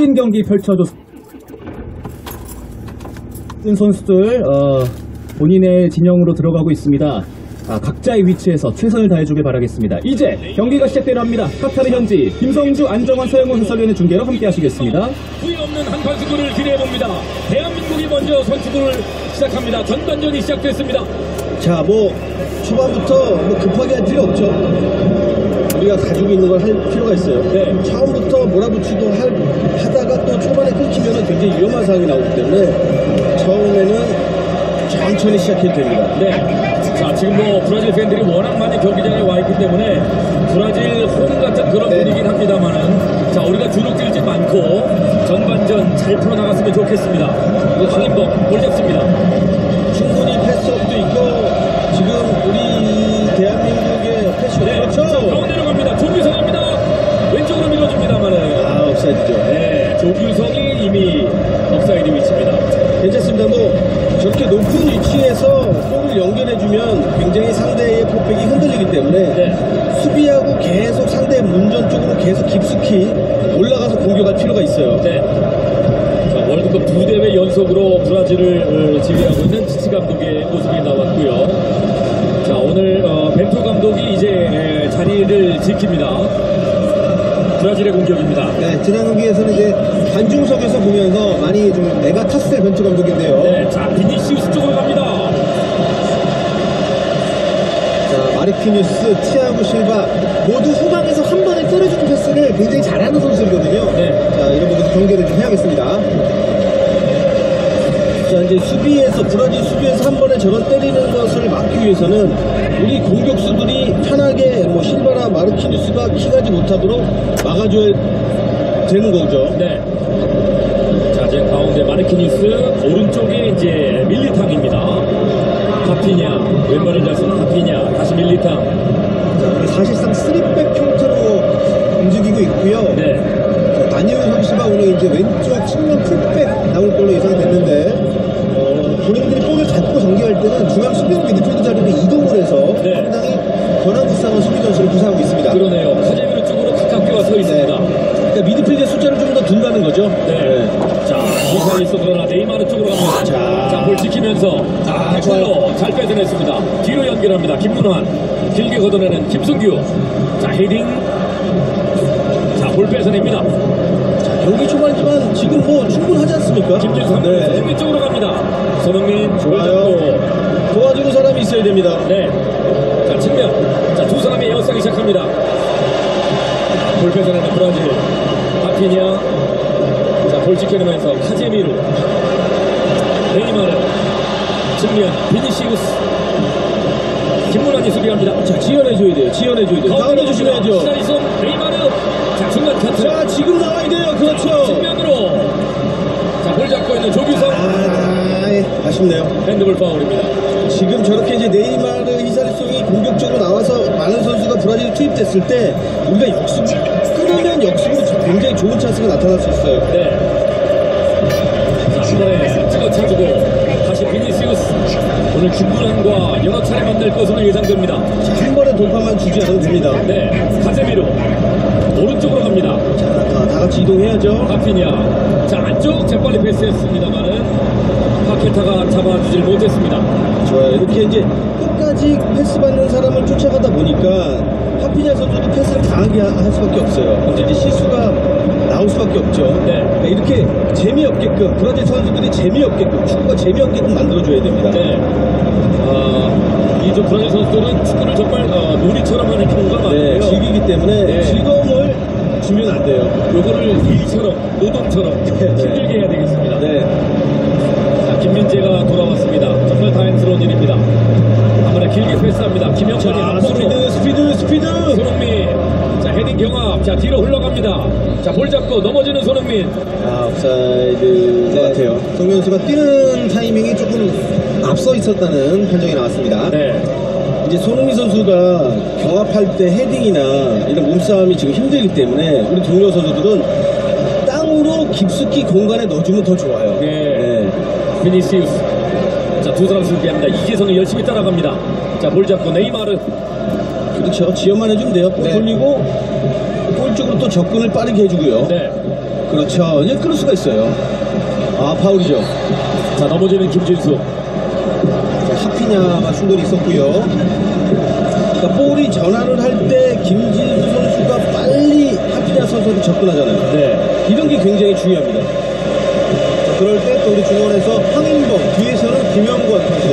멋진 경기 펼쳐줬습니다. 선수들 본인의 진영으로 들어가고 있습니다. 각자의 위치에서 최선을 다해주길 바라겠습니다. 이제 경기가 시작되려 합니다. 카타르 현지 김성주, 안정환, 서영훈 해설위원의 중계로 함께 하시겠습니다. 후회 없는 한판 승부를 기대해봅니다. 대한민국이 먼저 선수를 시작합니다. 전반전이 시작됐습니다. 자, 초반부터 급하게 할 필요 없죠. 우리가 가지고 있는 걸 할 필요가 있어요. 네. 처음부터 몰아붙이고 하다가 또 초반에 끊기면 굉장히 위험한 상황이 나오기 때문에 처음에는 천천히 시작해도 됩니다. 네. 자, 지금 브라질 팬들이 워낙 많이 경기장에 와 있기 때문에 브라질 홈 같은 그런 분위기긴 합니다만은, 자, 우리가 주눅들지 않고 전반전 잘 풀어나갔으면 좋겠습니다. 황인범 볼 잡습니다. 충분히 패스업도 있고 지금 우리 대한민국의 패스업. 네. 그렇죠. 자, 가운데로 갑니다. 조규성입니다. 왼쪽으로 밀어줍니다만은. 옵사이드죠. 네. 조규성이 이미 옵사이드 위치입니다. 괜찮습니다. 저렇게 높은 위치에서 볼을 연결해주면 굉장히 상대의 포백이 흔들리기 때문에 네. 수비하고 계속 상대의 문전 쪽으로 계속 깊숙이 올라가서 공격할 필요가 있어요. 네. 자, 월드컵 2대회 연속으로 브라질을 지휘하고 있는 치치 감독의 모습이 나왔고요. 자, 오늘 벤투 감독이 이제 자리를 지킵니다. 브라질의 공격입니다. 네, 지난 경기에서는 이제 관중석에서 보면서 많이 좀 내가 탔을 벤투 감독인데요. 네, 자, 비니시우스 쪽으로 갑니다. 자, 마르키뉴스, 티아고 실바 모두 후방에서 한 번에 때려주는 패스를 굉장히 잘하는 선수들이거든요. 네. 자, 이런 부분에서 경계를 좀 해야겠습니다. 자, 이제 브라질 수비에서 한 번에 저런 때리는 것을 막기 위해서는 우리 공격수들이 편하게 실바나 마르키뉴스가 킥하지 못하도록 막아줘야 되는 거죠. 네. 자, 지금 가운데 마르키뉴스, 오른쪽에 이제 밀리탕입니다. 카피냐, 왼발을 잘 쓰는 카피냐, 다시 밀리탕. 자, 사실상 3백 형태로 움직이고 있고요. 네. 다니엘 선수가 오늘 이제 왼쪽 측면 풀백 나올 걸로 예상이 됐는데, 본인들이 볼을 잡고 전개할 때는 중앙 수비형 미드필드 자리로 이동을 해서 네. 상당히 권한구상한 수비 전술을 구사하고 있습니다. 그러네요. 카제미로 쪽으로 가깝게 와서 있습니다. 그러니까 미드필드의 숫자를 좀 더 둔다는 거죠. 네. 자, 이사이스 그러나 네이마르 쪽으로 갑니다. 자, 볼 지키면서 좋아요. 잘 뺏어냈습니다. 뒤로 연결합니다. 김문환 길게 걷어내는 김승규. 자, 헤딩. 자, 볼 뺏어냅니다. 경기 초반이지만 지금 충분하지 않습니까? 김진수 네. 손흥민 쪽으로 갑니다. 손흥민 좋아요. 도와주는 사람이 있어야 됩니다. 네. 자, 측면. 자, 두 사람이 에어싸기 시작합니다. 볼 뺏어내는 브라질. 하피냐. 자, 볼 지켜내면서 카제미루. 네이마르. 측면 비니시우스. 김문환이 수비합니다. 자, 지연해줘야 돼요. 지연해줘야 돼요. 가운데 조심해야죠. 시다리송 네이마르. 자, 중간 카트. 자, 지금 나와야 돼요. 그렇죠. 측면으로. 자, 볼 잡고 있는 조규성. 아쉽네요. 핸드볼 파울입니다. 지금 저렇게 이제 네이마르, 히사리송이 공격적으로 나와서 많은 선수가 브라질에 투입됐을 때 우리가 역습, 끊으면 역습으로 굉장히 좋은 찬스가 나타날 수 있어요. 네. 자, 한 번에 찍어차주고 다시 비니시우스. 오늘 김문환과 여러 차례 만날 것으로 예상됩니다. 자, 한 번에 돌파만 주지 않으면 됩니다. 네. 카제미로 오른쪽으로 갑니다. 자, 다 같이 이동해야죠. 카피냐. 자, 안쪽 재빨리 패스했습니다만은 파케타가 잡아주질 못했습니다. 좋아요. 이렇게 이제 끝까지 패스 받는 사람을 쫓아가다 보니까 파피냐 선수도 패스를 강하게 할 수밖에 없어요. 근데 이제 실수가 나올 수밖에 없죠. 네. 그러니까 이렇게 재미없게끔, 브라질 선수들이 재미없게끔, 축구가 재미없게끔 만들어줘야 됩니다. 네. 이 브라질 선수들은 축구를 정말 놀이처럼 하는 경우가 많은데요. 네, 즐기기 때문에 네. 즐거움을 주면 안 돼요. 요거를 일처럼, 노동처럼 힘들게 해야 되겠습니다. 네. 자, 김민재가 돌아왔습니다. 정말 다행스러운 일입니다. 한 번에 길게 패스합니다. 김영철이 앞으로. 스피드. 손흥민. 자, 헤딩 경합. 자, 뒤로 흘러갑니다. 자, 볼 잡고 넘어지는 손흥민. 옵사이드 것 같아요. 송명수가 뛰는 타이밍이 조금 앞서 있었다는 판정이 나왔습니다. 네. 이제 손흥민 선수가 경합할 때 헤딩이나 이런 몸싸움이 지금 힘들기 때문에 우리 동료 선수들은 땅으로 깊숙이 공간에 넣어주면 더 좋아요. 네. 비니시우스. 자, 두 사람 수비합니다. 이재성이 열심히 따라갑니다. 자, 볼 잡고 네이마르. 그렇죠. 지연만 해주면 돼요. 볼 돌리고 볼 쪽으로 또 접근을 빠르게 해주고요. 네. 그렇죠. 이제 끊을 수가 있어요. 아, 파울이죠. 자, 넘어지는 김진수. 자, 하피냐가 충돌이 있었고요. 그러니까 볼이 전환을 할 때 김진수 선수가 빨리 하피냐 선수한테 접근하잖아요. 네. 이런 게 굉장히 중요합니다. 자, 그럴 때 또 우리 중원에서 황인범, 뒤에서는 김영권 선수.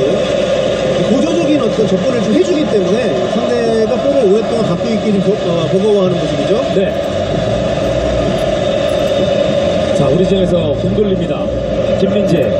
고조적인 어떤 접근을 좀 해주기 때문에 상대가 볼을 오랫동안 갖고 있기는 버거워하는 모습이죠. 네. 자, 우리陣에서 공 돌립니다. 김민재.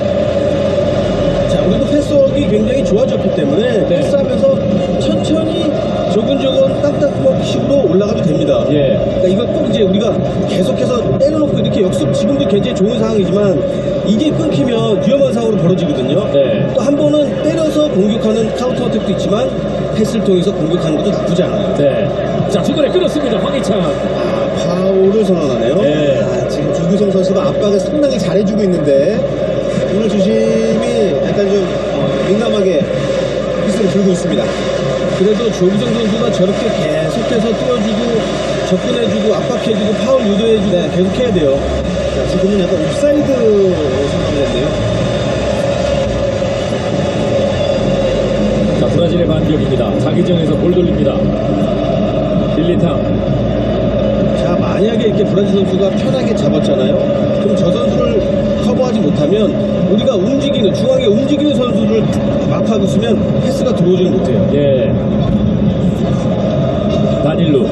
자, 우리도 패스워크가 굉장히 좋아졌기 때문에 네. 패스하면서 천천히 조근조근 딱딱식으로 올라가도 됩니다. 예. 그러니까 이거 꼭 이제 우리가 계속해서 때려놓고 이렇게 역습 지금도 굉장히 좋은 상황이지만 이게 끊기면 위험한 상황으로 벌어지거든요. 네. 또 한 번은 때려서 공격하는 카운터 어택도 있지만 패스를 통해서 공격하는 것도 나쁘지 않아요. 네. 자, 중간에 끊었습니다. 황희찬. 아, 파울을 선언하네요. 네. 아, 지금 조규성 선수가 압박을 상당히 잘해주고 있는데 오늘 주심이 약간 좀 민감하게 피스를 들고 있습니다. 그래도 조규성 선수가 저렇게 계속해서 띄워주고 접근해주고 압박해주고 파울 유도해주고 계속 해야 돼요. 자, 지금은 약간 옵사이드 상황이 됐네요. 자, 브라질의 반격입니다. 자기정에서 볼 돌립니다. 밀리탕. 자, 만약에 이렇게 브라질 선수가 편하게 잡았잖아요. 그럼 저 선수를 커버하지 못하면 우리가 움직이는 중앙에 움직이는 선수를 막하고 있으면 패스가 들어오지는 못해요. 예. 다닐루.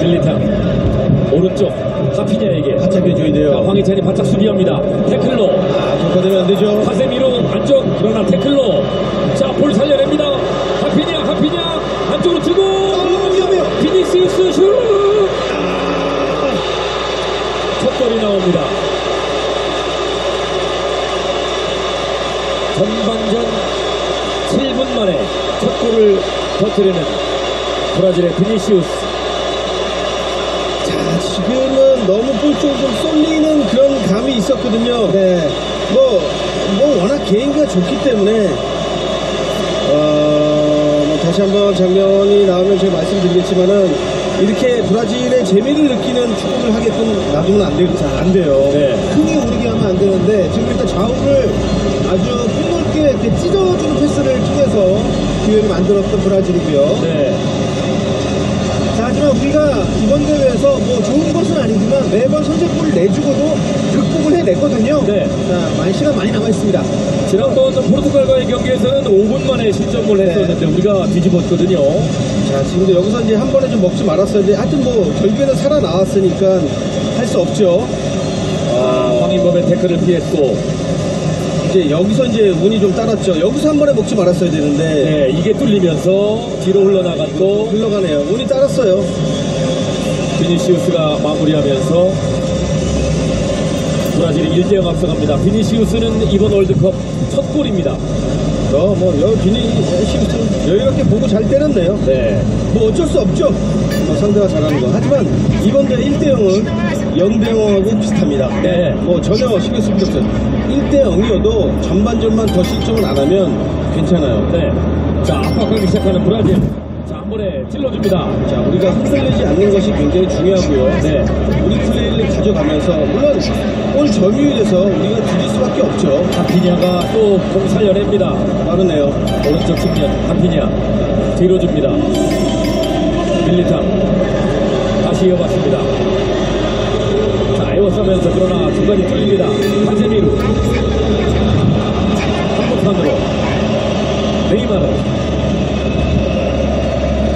밀리탕. 오른쪽 하피냐에게. 바짝 해줘야 자, 돼요. 황희찬이 바짝 수비합니다. 태클로. 아, 돌파되면 안 되죠. 카세미로 안쪽. 그러나 태클로. 자, 볼 살려냅니다. 하피냐. 안쪽으로 주고. 위험해요. 비니시우스 슛. 첫 골이 나옵니다. 전반전 7분 만에 첫 골을 터뜨리는 브라질의 비니시우스. 자, 지금은 너무 볼 쪽으로 좀 쏠리는 그런 감이 있었거든요. 네. 뭐 워낙 개인기가 좋기 때문에 뭐 다시 한번 장면이 나오면 제가 말씀드리겠지만은 이렇게 브라질의 재미를 느끼는 축구를 하게끔 놔두면 안 돼요. 네. 흥이 오르게 하면 안 되는데 지금 일단 좌우를 아주 폭넓게 이렇게 찢어주는 패스를 통해서 기회를 만들었던 브라질이고요. 네. 자, 하지만 우리가 이번 대회에서 뭐 좋은 것은 아니지만 매번 선제골을 내주고도 극복을 해냈거든요. 네. 자, 시간 많이 남아있습니다. 지난번 포르투갈과의 경기에서는 5분 만에 실점을 했었는데 우리가 뒤집었거든요. 자, 지금도 여기서 이제 한 번에 좀 먹지 말았었는데 하여튼 뭐 결국에는 살아나왔으니까 할 수 없죠. 황인범의 태클을 피했고. 이제 여기서 이제 운이 좀 따랐죠. 여기서 한 번에 먹지 말았어야 되는데 네, 이게 뚫리면서 뒤로 흘러나갔고 흘러가네요. 운이 따랐어요. 비니시우스가 마무리하면서 브라질이 1대0 앞서갑니다. 비니시우스는 이번 월드컵 첫 골입니다. 뭐 비니시우스 여유롭게 보고 잘 때렸네요. 네. 뭐 어쩔 수 없죠. 상대가 잘하는 거. 하지만 이번 대회 1대0은 0대0하고 비슷합니다. 네. 뭐 전혀 신경 쓸 게 없어요. 1대0이어도 전반전만 더 실점을 안 하면 괜찮아요. 네. 자, 압박하기 시작하는 브라질. 자, 한 번에 찔러줍니다. 자, 우리가 흔들리지 않는 것이 굉장히 중요하고요. 네. 우리 플레이를 가져가면서 물론 골 점유율에서 우리가 뒤질 수밖에 없죠. 하피냐가 또 공 살려냅니다. 빠르네요. 오른쪽 측면 하피냐 뒤로 줍니다. 밀리탕 다시 이어봤습니다. 자, 에워싸면서 그러나 중간이 뚫립니다. 카세미루 한번판으로 네이마르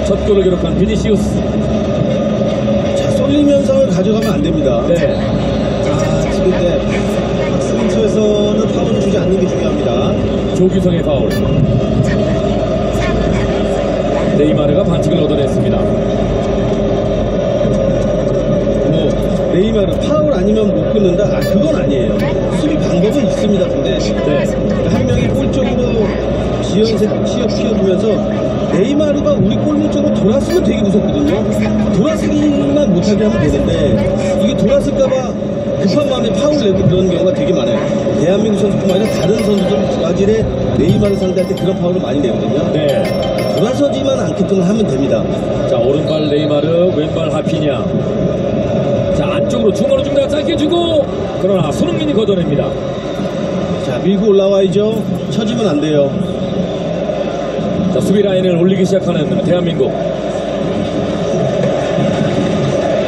첫 골을 기록한 비니시우스. 자, 쏠리면서 가져가면 안 됩니다. 네. 자, 지금 이제 박스민트에서는 파울을 주지 않는 게 중요합니다. 조규성의 파울. 네이마르가 반칙을 얻어냈습니다. 뭐 네이마르 파울 아니면 못 끊는다? 아, 그건 아니에요. 수비 방법은 있습니다. 근데 네. 한 명이 골 쪽으로 시어주면서 네이마르가 우리 골문 쪽으로 돌았으면 되게 무섭거든요. 돌아서기만 못하게 하면 되는데 이게 돌았을까봐 급한 마음에 파울 내고 그런 경우가 되게 많아요. 대한민국 선수뿐만 아니라 다른 선수들 브라질의 네이마르 상대할 때 그런 파울을 많이 내거든요. 네. 돌아서지만 않게끔 하면 됩니다. 자, 오른발 네이마르, 왼발 하피냐. 자, 왼쪽으로 중간으로 중간 짧게 주고 그러나 손흥민이 걷어냅니다. 자, 밀고 올라와야죠. 쳐지면 안 돼요. 자, 수비 라인을 올리기 시작하는 대한민국.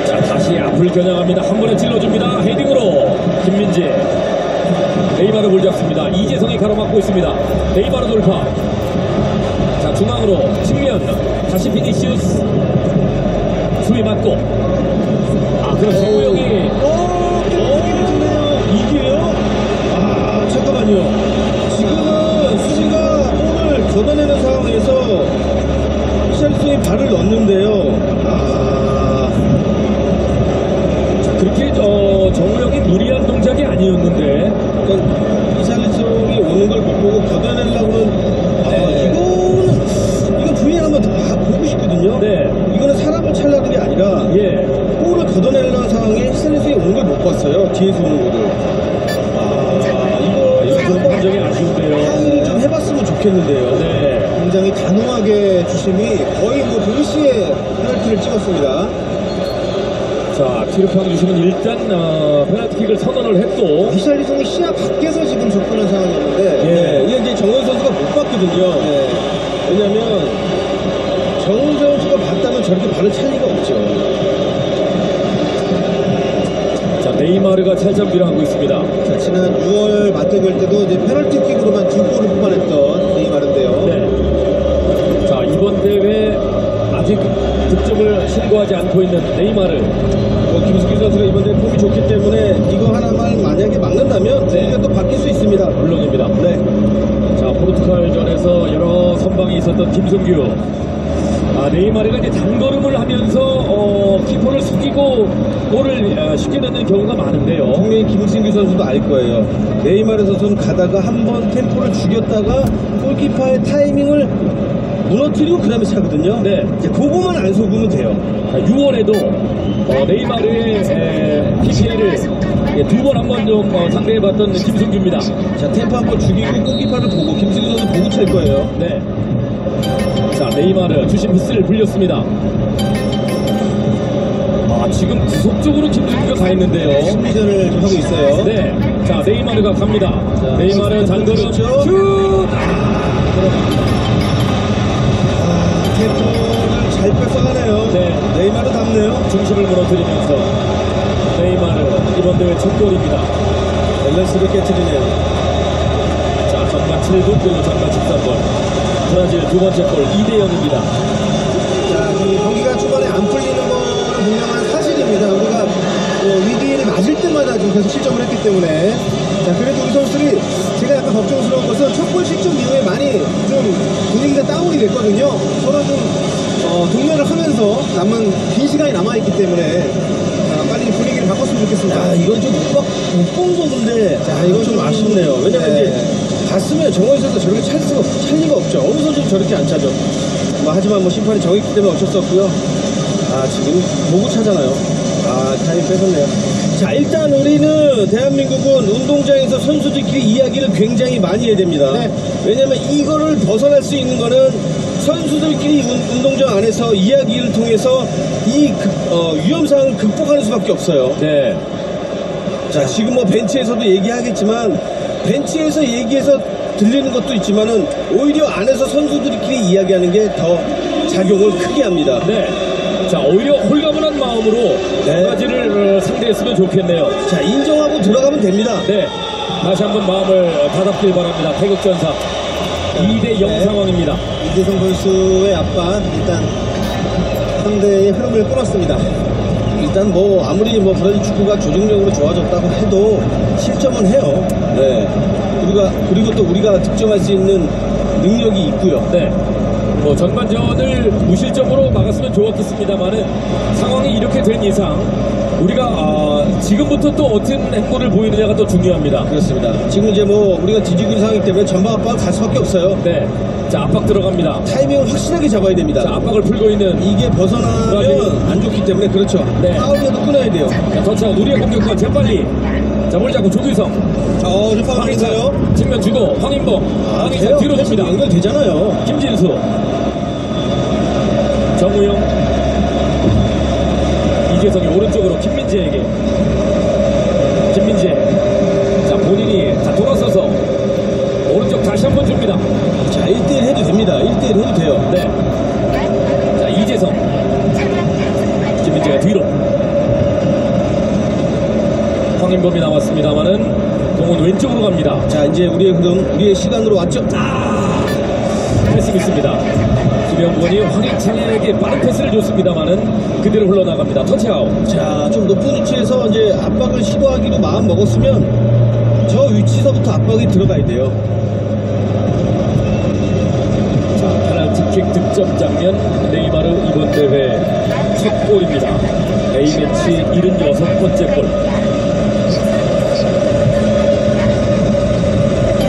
자, 다시 앞을 겨냥합니다. 한 번에 찔러줍니다. 헤딩으로 김민재. 네이마르 볼 잡습니다. 이재성이 가로막고 있습니다. 네이마르 돌파. 자, 중앙으로 측면 다시 비니시우스. 수비 맞고. 아, 그럼 정우영이 이게요? 아, 잠깐만요. 지금은 수비가 볼을 걷어내는 상황에서 히샬리송이 발을 넣었는데요. 그렇게 정우영이 무리한 동작이 아니었는데. 그러니까 히샬리송이 오는 걸 못 보고 걷어내려고는 이건 VAR 한번 더 보고 싶거든요. 네. 이거는 사람을 찰라는 게 아니라 예. 볼을 걷어내려는 상황에 히샬리송이 오는 걸 못 봤어요. 뒤에서 오는 거를. 이거 좀 굉장히 아쉬운데요. 항의를 좀 해봤으면 좋겠는데요. 네. 굉장히 단호하게 주심이 거의 뭐 동시에 페널티를 찍었습니다. 자, 티르팡 주심은 일단 페널티킥을 선언을 했고. 히샬리송이 시야 밖에서 지금 접근한 상황이었는데 이게 이제 정원 선수가 못 봤거든요. 왜냐면 정원 선수가 봤다면 저렇게 발을 찰 리가 없죠. 자, 네이마르가 찰점기를 하고 있습니다. 자, 지난 6월 맞대결 때도 이제 페널티킥으로만 2골을 뽑아냈던 네이마르인데요. 네. 자, 이번 대회 아직 득점을 신고하지 않고 있는 네이마르. 김승규 선수가 이번 대회 폼이 좋기 때문에 이거 하나만 만약에 막는다면 분위기가 또 바뀔 수 있습니다. 물론입니다. 네. 자, 포르투갈전에서 여러 선방이 있었던 김승규. 네이마르가 이제 단걸음을 하면서 키퍼를 숙이고 골을 쉽게 넣는 경우가 많은데요. 분명히 김승규 선수도 알 거예요. 네이마르 선수는 가다가 한번 템포를 죽였다가 골키퍼의 타이밍을 무너뜨리고 그 다음에 차거든요. 네. 이제 그거만 안 속으면 돼요. 자, 6월에도 네이마르의 PPL을 두 번 한 번 좀 상대해봤던 김승규입니다. 자, 템포 한번 죽이고 골키퍼를 보고 김승규 선수 보고 찰 거예요. 네. 자, 네이마르 주심 휘슬을 불렸습니다. 지금 구속적으로 김승규가 가 있는데요. 심리전을 좀 하고 있어요. 네. 자, 네이마르가 갑니다. 자, 네이마르 장거리 슛! 템포를 잘 뺏어가네요. 네. 네이마르 답네요. 중심을 무너뜨리면서 네이마르 이번 대회 첫 골입니다. 밸런스를 깨트리네요. 자, 전반 7분 그리고 전반 13분. 브라질 두 번째 골 2대0입니다. 자, 이 경기가 초반에 안 풀리는 거는 분명한 사실입니다. 우리가 위기를 맞을 때마다 좀 계속 실점을 했기 때문에. 자, 그래도 우리 선수들이 제가 약간 걱정스러운 것은 첫 골 실점 이후에 많이 좀 분위기가 다운이 됐거든요. 서로 좀 동면을 하면서 남은 긴 시간이 남아있기 때문에 빨리 분위기를 바꿨으면 좋겠습니다. 아, 이건 좀 못 본 건데, 자, 이건 좀 아쉽네요. 왜냐면 이제 봤으면 정원 선수 저렇게 찰 리가 없죠. 어느 선수도 저렇게 안 차죠. 하지만 뭐 심판이 정했기 때문에 어쩔 수 없고요. 지금 보고 차잖아요. 타임 뺏었네요. 자, 일단 우리는 대한민국은 운동장에서 선수들끼리 이야기를 굉장히 많이 해야 됩니다. 왜냐면 이거를 벗어날 수 있는 거는 선수들끼리 운동장 안에서 이야기를 통해서 이 위험상을 극복하는 수밖에 없어요. 네. 자, 지금 뭐 벤치에서도 얘기하겠지만 벤치에서 얘기해서 들리는 것도 있지만은 오히려 안에서 선수들끼리 이야기하는 게 더 작용을 크게 합니다. 네. 자, 오히려 홀가분한 마음으로 브라질을 상대했으면 좋겠네요. 자, 인정하고 들어가면 됩니다. 네. 다시 한번 마음을 다잡길 바랍니다. 태극전사 2대0 상황입니다. 이재성 선수의 압박, 일단 상대의 흐름을 끊었습니다. 일단 뭐 아무리 뭐 브라질 축구가 조직력으로 좋아졌다고 해도 실점은 해요. 네. 그리고 또 우리가 득점할 수 있는 능력이 있고요. 네. 뭐 전반전을 무실점으로 막았으면 좋았겠습니다만은 상황이 이렇게 된 이상 우리가 지금부터 또 어떤 행보를 보이느냐가 또 중요합니다. 그렇습니다. 지금 이제 뭐 우리가 뒤지고 있는 상황이기 때문에 전방 압박을 갈 수밖에 없어요. 네. 자, 압박 들어갑니다. 타이밍을 확실하게 잡아야 됩니다. 자, 압박을 풀고 있는 이게 벗어나면 안 좋기 때문에 그렇죠. 네. 파울이라도 끊어야 돼요. 자, 터치하고 우리의 공격권 재빨리. 자, 볼 잡고 조규성. 저 파울 아닌가요? 측면 주고 황인범. 황인범 뒤로 줍니다. 연결되잖아요. 김진수. 정우영. 이재성이 오른쪽으로 김민재. 김민재에게. 김민재. 자, 본인이 자, 돌아서서 오른쪽 다시 한번 줍니다. 자, 1대1 해도 됩니다. 1대1 해도 돼요. 네. 자, 이재성. 김민재가 뒤로. 황인범이 나왔습니다만은 공은 왼쪽으로 갑니다. 자, 이제 우리의 흐름, 우리의 시간으로 왔죠. 패스 있습니다. 김영권이 황희찬에게 빠른 패스를 줬습니다만은 그대로 흘러나갑니다. 터치아웃. 자, 좀 높은 위치에서 이제 압박을 시도하기로 마음 먹었으면 저 위치서부터 압박이 들어가야 돼요. 자, 페널티킥 득점 장면. 네이마르 이번 대회 첫 골입니다. A매치 76번째 골.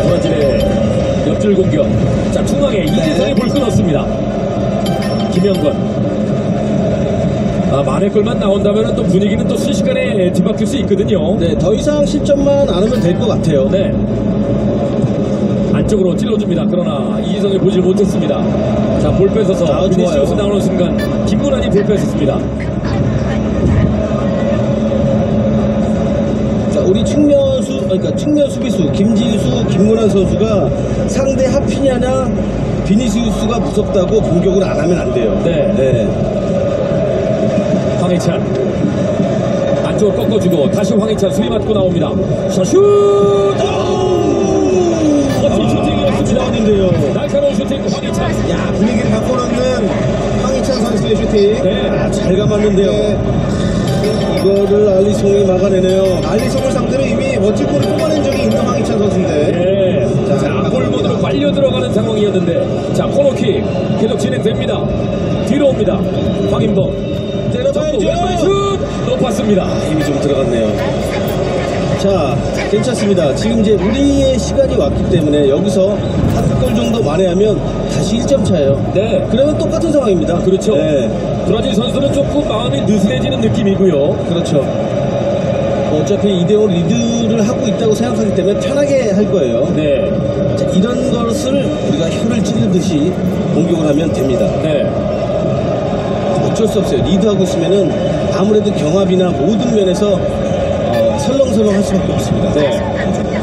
브라질의 옆줄 공격. 자, 중앙에 이재성이 볼 끊었습니다. 김영권. 만의 골만 나온다면 또 분위기는 또 순식간에 뒤바뀔 수 있거든요. 네, 더 이상 실점만 안 하면 될 것 같아요. 네. 안쪽으로 찔러줍니다. 그러나 이재성이 보질 못했습니다. 자, 볼 뺏어서 비니시우스 나오는 순간 김문환이 볼 뺏었습니다. 자, 우리 그러니까 측면 수비수 김진수, 김문환 선수가 상대 하피냐나 비니시우스가 무섭다고 공격을 안 하면 안 돼요. 네. 황희찬 안쪽으로 꺾어주고 다시 황희찬 수비 맞고 나옵니다. 자, 슛! 멋진 슈팅이었습니다. 날카로운 슈팅 황희찬. 야, 분위기를 바꿔놓는 황희찬 선수의 슈팅. 네. 잘 감았는데요. 이거를 알리송이 막아내네요. 알리송을 상대로 이미 멋진 골을 뽑아낸 적이 있는 황희찬 선수인데. 네. 자, 골문으로 빨려 들어가는 상황이었는데, 자, 코너킥 계속 진행됩니다. 뒤로 옵니다. 황인범 때려봐야죠. 슛! 높았습니다. 힘이 좀 들어갔네요. 자, 괜찮습니다. 지금 이제 우리의 시간이 왔기 때문에 여기서 한 골 정도 만회하면 다시 1점 차예요. 네. 그러면 똑같은 상황입니다. 그렇죠. 네. 브라질 선수는 조금 마음이 느슨해지는 느낌이고요. 그렇죠. 어차피 2대5 리드를 하고 있다고 생각하기 때문에 편하게 할 거예요. 네. 자, 이런 것을 우리가 혀를 찌르듯이 공격을 하면 됩니다. 네. 어쩔 수 없어요. 리드하고 있으면은 아무래도 경합이나 모든 면에서 설렁설렁 할 수밖에 없습니다. 네.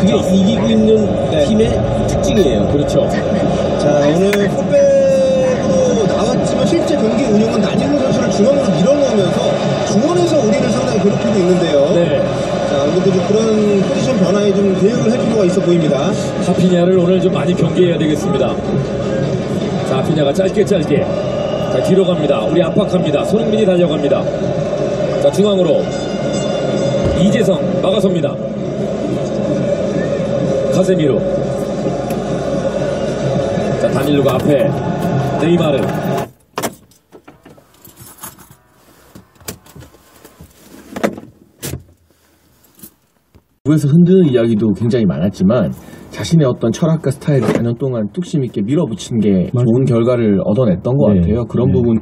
그게 이기고 있는 팀의 특징이에요. 그렇죠. 자, 오늘 풀백으로 나왔지만 실제 경기 운영은 나진우 선수를 중앙으로 밀어넣으면서 중원에서 우리를 상당히 괴롭히고 있는데요. 네. 자, 아무래도 좀 그런 포지션 변화에 좀 대응을 할 필요가 있어 보입니다. 하피냐를 오늘 좀 많이 경계해야 되겠습니다. 자, 하피냐가 짧게. 자, 뒤로 갑니다. 우리 압박합니다. 손흥민이 달려갑니다. 자, 중앙으로 이재성 막아섭니다. 카세미로. 자, 다닐루가 앞에. 네이마르. 외부에서 흔드는 이야기도 굉장히 많았지만 자신의 어떤 철학과 스타일을 4년 동안 뚝심 있게 밀어붙인 게 좋은 결과를 얻어냈던 것 같아요. 그런 부분.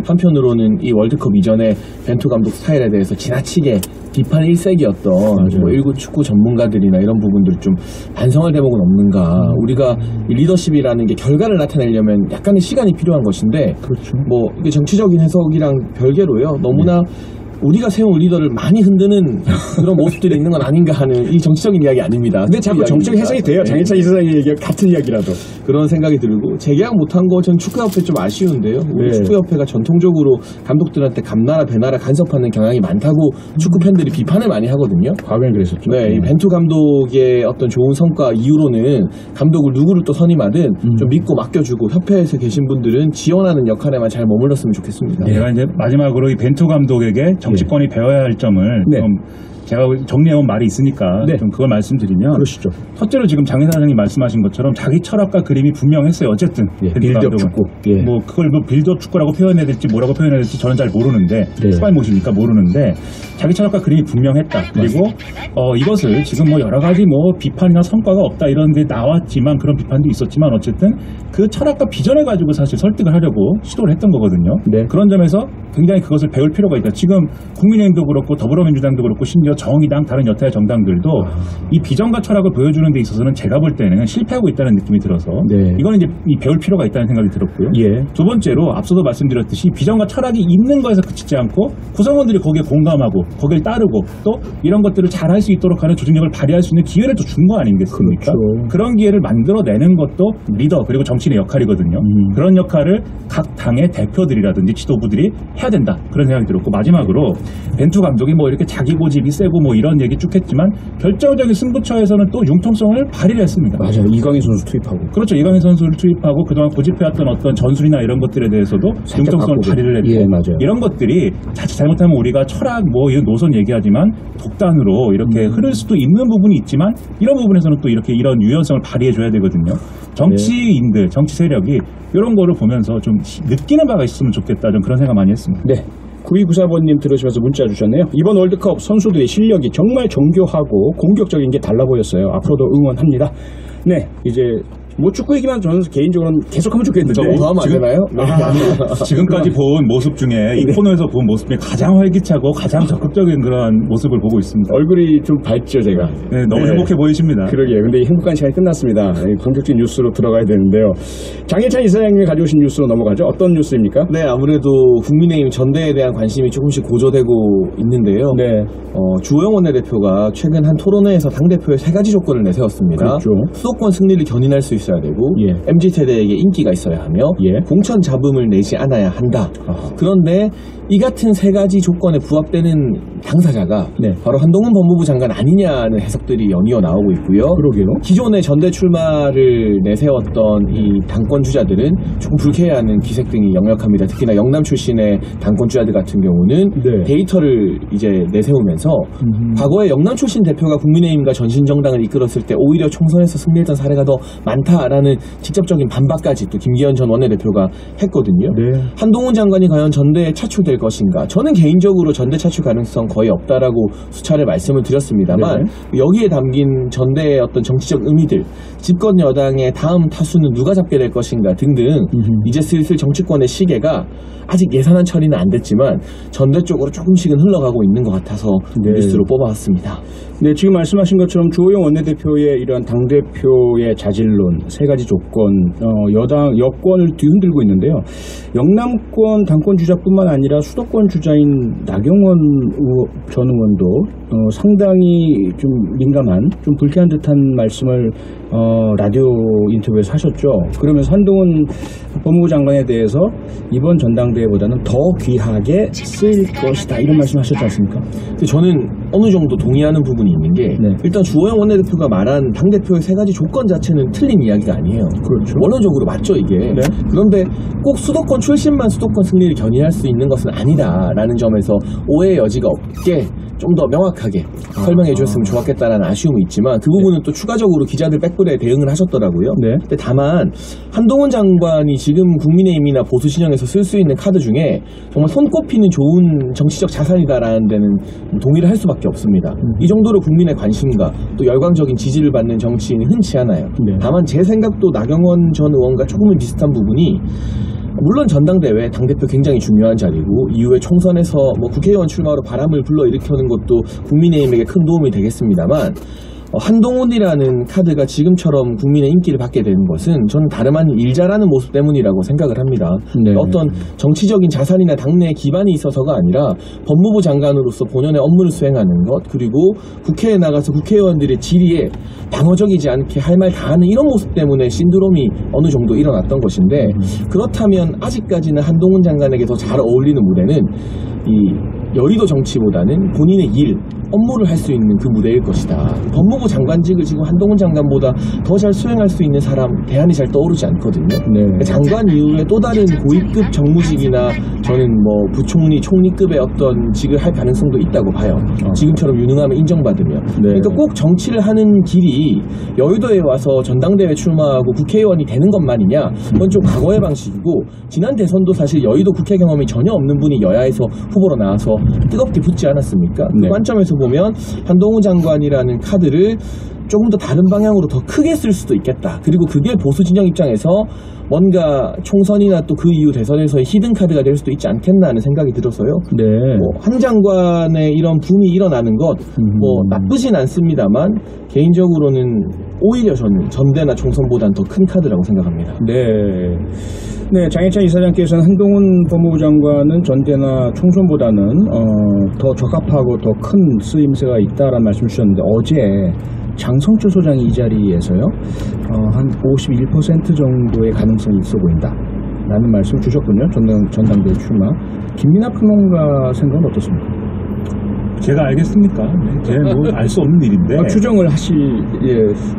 한편으로는 이 월드컵 이전에 벤투 감독 스타일에 대해서 지나치게 비판 일색이었던 뭐 일부 축구 전문가들이나 이런 부분들 좀 반성할 대목은 없는가. 우리가 이 리더십이라는 게 결과를 나타내려면 약간의 시간이 필요한 것인데 뭐 이게 정치적인 해석이랑 별개로요. 너무나 우리가 세운 리더를 많이 흔드는 그런 모습들이 있는 건 아닌가 하는 이 정치적인 이야기 아닙니다. 근데 자꾸 정치적 해석이 돼요. 장희찬 이사장의 얘기가 같은 이야기라도. 그런 생각이 들고 재계약 못한 거 전 축구협회 좀 아쉬운데요. 우리 축구협회가 전통적으로 감독들한테 감나라 배나라 간섭하는 경향이 많다고 축구 팬들이 비판을 많이 하거든요. 과거엔 그랬었죠. 네, 이 벤투 감독의 어떤 좋은 성과 이후로는 감독을 누구를 또 선임하든 좀 믿고 맡겨주고 협회에서 계신 분들은 지원하는 역할에만 잘 머물렀으면 좋겠습니다. 제가 이제 마지막으로 이 벤투 감독에게 정치권이 배워야 할 점을 좀 제가 정리해온 말이 있으니까 좀 그걸 말씀드리면 그러시죠. 첫째로 지금 장 회장님 말씀하신 것처럼 자기 철학과 그림이 분명했어요. 어쨌든 빌드업 축구. 뭐 그걸 뭐 빌드업 축구라고 표현해야 될지 뭐라고 표현해야 될지 저는 잘 모르는데 스파이 모시니까 모르는데 자기 철학과 그림이 분명했다. 그리고 이것을 지금 뭐 여러 가지 뭐 비판이나 성과가 없다 이런 게 나왔지만 그런 비판도 있었지만 어쨌든 그 철학과 비전을 가지고 사실 설득을 하려고 시도를 했던 거거든요. 네. 그런 점에서 굉장히 그것을 배울 필요가 있다. 지금 국민의힘도 그렇고 더불어민주당도 그렇고 심지어 정의당 다른 여타의 정당들도 이 비전과 철학을 보여주는 데 있어서는 제가 볼 때는 실패하고 있다는 느낌이 들어서 네. 이거는 이제 이 배울 필요가 있다는 생각이 들었고요. 예. 두 번째로 앞서도 말씀드렸듯이 비전과 철학이 있는 거에서 그치지 않고 구성원들이 거기에 공감하고 거기를 따르고 또 이런 것들을 잘할 수 있도록 하는 조직력을 발휘할 수 있는 기회를 또 준 거 아니겠습니까? 그렇죠. 그런 기회를 만들어내는 것도 리더 그리고 정치인의 역할이거든요. 그런 역할을 각 당의 대표들이라든지 지도부들이 해야 된다. 그런 생각이 들었고 마지막으로 벤투 감독이 뭐 이렇게 자기 고집이 세고 뭐 이런 얘기 쭉 했지만 결정적인 승부처에서는 또 융통성을 발휘를 했습니다. 맞아요. 이강인 선수 투입하고. 그렇죠. 이강인 선수를 투입하고 그동안 고집해왔던 어떤 전술이나 이런 것들에 대해서도 융통성을 발휘를 했고 예, 맞아요. 이런 것들이 자칫 잘못하면 우리가 철학 뭐 이런 노선 얘기하지만 독단으로 이렇게 흐를 수도 있는 부분이 있지만 이런 부분에서는 또 이렇게 이런 유연성을 발휘해줘야 되거든요. 정치인들, 정치 세력이 이런 거를 보면서 좀 느끼는 바가 있으면 좋겠다. 좀 그런 생각 많이 했습니다. 네. 9294번님 들으시면서 문자 주셨네요. 이번 월드컵 선수들의 실력이 정말 정교하고 공격적인 게 달라 보였어요. 앞으로도 응원합니다. 네, 이제 뭐 축구 얘기만 저는 개인적으로는 계속하면 좋겠는데 더 하면 안 되나요? 지금까지 본 모습 중에 이 코너에서 본 모습 중에 가장 활기차고 가장 적극적인 그런 모습을 보고 있습니다. 얼굴이 좀 밝죠, 제가. 네, 너무 행복해 보이십니다. 그러게요. 근데 이 행복한 시간이 끝났습니다. 본격적인 뉴스로 들어가야 되는데요. 장혜찬 이사장님이 가져오신 뉴스로 넘어가죠. 어떤 뉴스입니까? 네, 아무래도 국민의힘 전대에 대한 관심이 조금씩 고조되고 있는데요. 네. 주호영 원내대표가 최근 한 토론회에서 당대표의 3가지 조건을 내세웠습니다. 그렇죠. 수도권 승리를 견인할 수 있어야 되고 예. MZ세대에게 인기가 있어야 하며 예. 공천 잡음을 내지 않아야 한다. 아하. 그런데 이 같은 3가지 조건에 부합되는 당사자가 네. 바로 한동훈 법무부 장관 아니냐는 해석들이 연이어 나오고 있고요. 그러게요. 기존의 전대 출마를 내세웠던 이 당권 주자들은 조금 불쾌해하는 기색 등이 역력합니다. 특히나 영남 출신의 당권 주자들 같은 경우는 네. 데이터를 이제 내세우면서 과거에 영남 출신 대표가 국민의힘과 전신정당을 이끌었을 때 오히려 총선에서 승리했던 사례가 더 많다라는 직접적인 반박까지 또 김기현 전 원내대표가 했거든요. 네. 한동훈 장관이 과연 전대에 차출될 것인가? 저는 개인적으로 전대 차출 가능성 거의 없다라고 수차례 말씀을 드렸습니다만 여기에 담긴 전대의 어떤 정치적 의미들, 집권 여당의 다음 타수는 누가 잡게 될 것인가 등등 이제 슬슬 정치권의 시계가 아직 예산안 처리는 안 됐지만 전대 쪽으로 조금씩은 흘러가고 있는 것 같아서 뉴스로 뽑아왔습니다. 네, 지금 말씀하신 것처럼 주호영 원내대표의 이러한 당대표의 자질론 3가지 조건, 여권을 뒤흔들고 있는데요. 영남권 당권 주자뿐만 아니라 수도권 주자인 나경원 전 의원도 상당히 좀 민감한, 좀 불쾌한 듯한 말씀을 라디오 인터뷰에서 하셨죠. 그러면서 한동훈 법무부 장관에 대해서 이번 전당대회보다는 더 귀하게 쓰일 것이다 이런 말씀하셨지 않습니까? 근데 저는 어느 정도 동의하는 부분이 있는 게 일단 주호영 원내대표가 말한 당대표의 3가지 조건 자체는 틀린 이야기가 아니에요. 그렇죠. 원론적으로 맞죠 이게. 그런데 꼭 수도권 출신만 수도권 승리를 견인할 수 있는 것은 아니다라는 점에서 오해의 여지가 없게 좀 더 명확하게 설명해 주셨으면 좋았겠다라는 아쉬움이 있지만 그 부분은 또 추가적으로 기자들 백불에 대응을 하셨더라고요. 근데 다만 한동훈 장관이 지금 국민의힘이나 보수 진영에서 쓸 수 있는 카드 중에 정말 손꼽히는 좋은 정치적 자산이다라는 데는 동의를 할 수밖에 없습니다. 이 정도로 국민의 관심과 또 열광적인 지지를 받는 정치인이 흔치 않아요. 다만 제 생각도 나경원 전 의원과 조금은 비슷한 부분이 물론 전당대회 당대표 굉장히 중요한 자리고 이후에 총선에서 뭐 국회의원 출마로 바람을 불러일으키는 것도 국민의힘에게 큰 도움이 되겠습니다만 한동훈이라는 카드가 지금처럼 국민의 인기를 받게 되는 것은 저는 다름 아닌 일 잘하는 모습 때문이라고 생각을 합니다. 어떤 정치적인 자산이나 당내에 기반이 있어서가 아니라 법무부 장관으로서 본연의 업무를 수행하는 것 그리고 국회에 나가서 국회의원들의 질의에 방어적이지 않게 할 말 다 하는 이런 모습 때문에 신드롬이 어느 정도 일어났던 것인데 그렇다면 아직까지는 한동훈 장관에게 더 잘 어울리는 무대는 이 여의도 정치보다는 본인의 일, 업무를 할 수 있는 그 무대일 것이다. 법무부 장관직을 지금 한동훈 장관보다 더 잘 수행할 수 있는 사람 대안이 잘 떠오르지 않거든요. 장관 이후에 또 다른 고위급 정무직이나 저는 뭐 부총리, 총리급의 어떤 직을 할 가능성도 있다고 봐요. 지금처럼 유능함을 인정받으면. 그러니까 꼭 정치를 하는 길이 여의도에 와서 전당대회 출마하고 국회의원이 되는 것만이냐? 그건 좀 과거의 방식이고 지난 대선도 사실 여의도 국회 경험이 전혀 없는 분이 여야에서 후보로 나와서 뜨겁게 붙지 않았습니까? 네. 그 관점에서 보면 한동훈 장관이라는 카드를 조금 더 다른 방향으로 더 크게 쓸 수도 있겠다. 그리고 그게 보수 진영 입장에서 뭔가 총선이나 또 그 이후 대선에서의 히든 카드가 될 수도 있지 않겠나 하는 생각이 들어서요. 네. 한 장관의 이런 붐이 일어나는 것 나쁘진 않습니다만 개인적으로는 오히려 저는 전대나 총선보다는 더 큰 카드라고 생각합니다. 네. 네, 장해찬 이사장께서는 한동훈 법무부 장관은 전대나 총선보다는 더 적합하고 더 큰 쓰임새가 있다라는 말씀 주셨는데 어제 장성철 소장이 이 자리에서요 한 51% 정도의 가능성이 있어 보인다 라는 말씀을 주셨군요. 전당대회 출마. 김민하 평론가 생각은 어떻습니까? 제가 알겠습니까? 제가 뭐 알 수 없는 일인데. 추정을 하실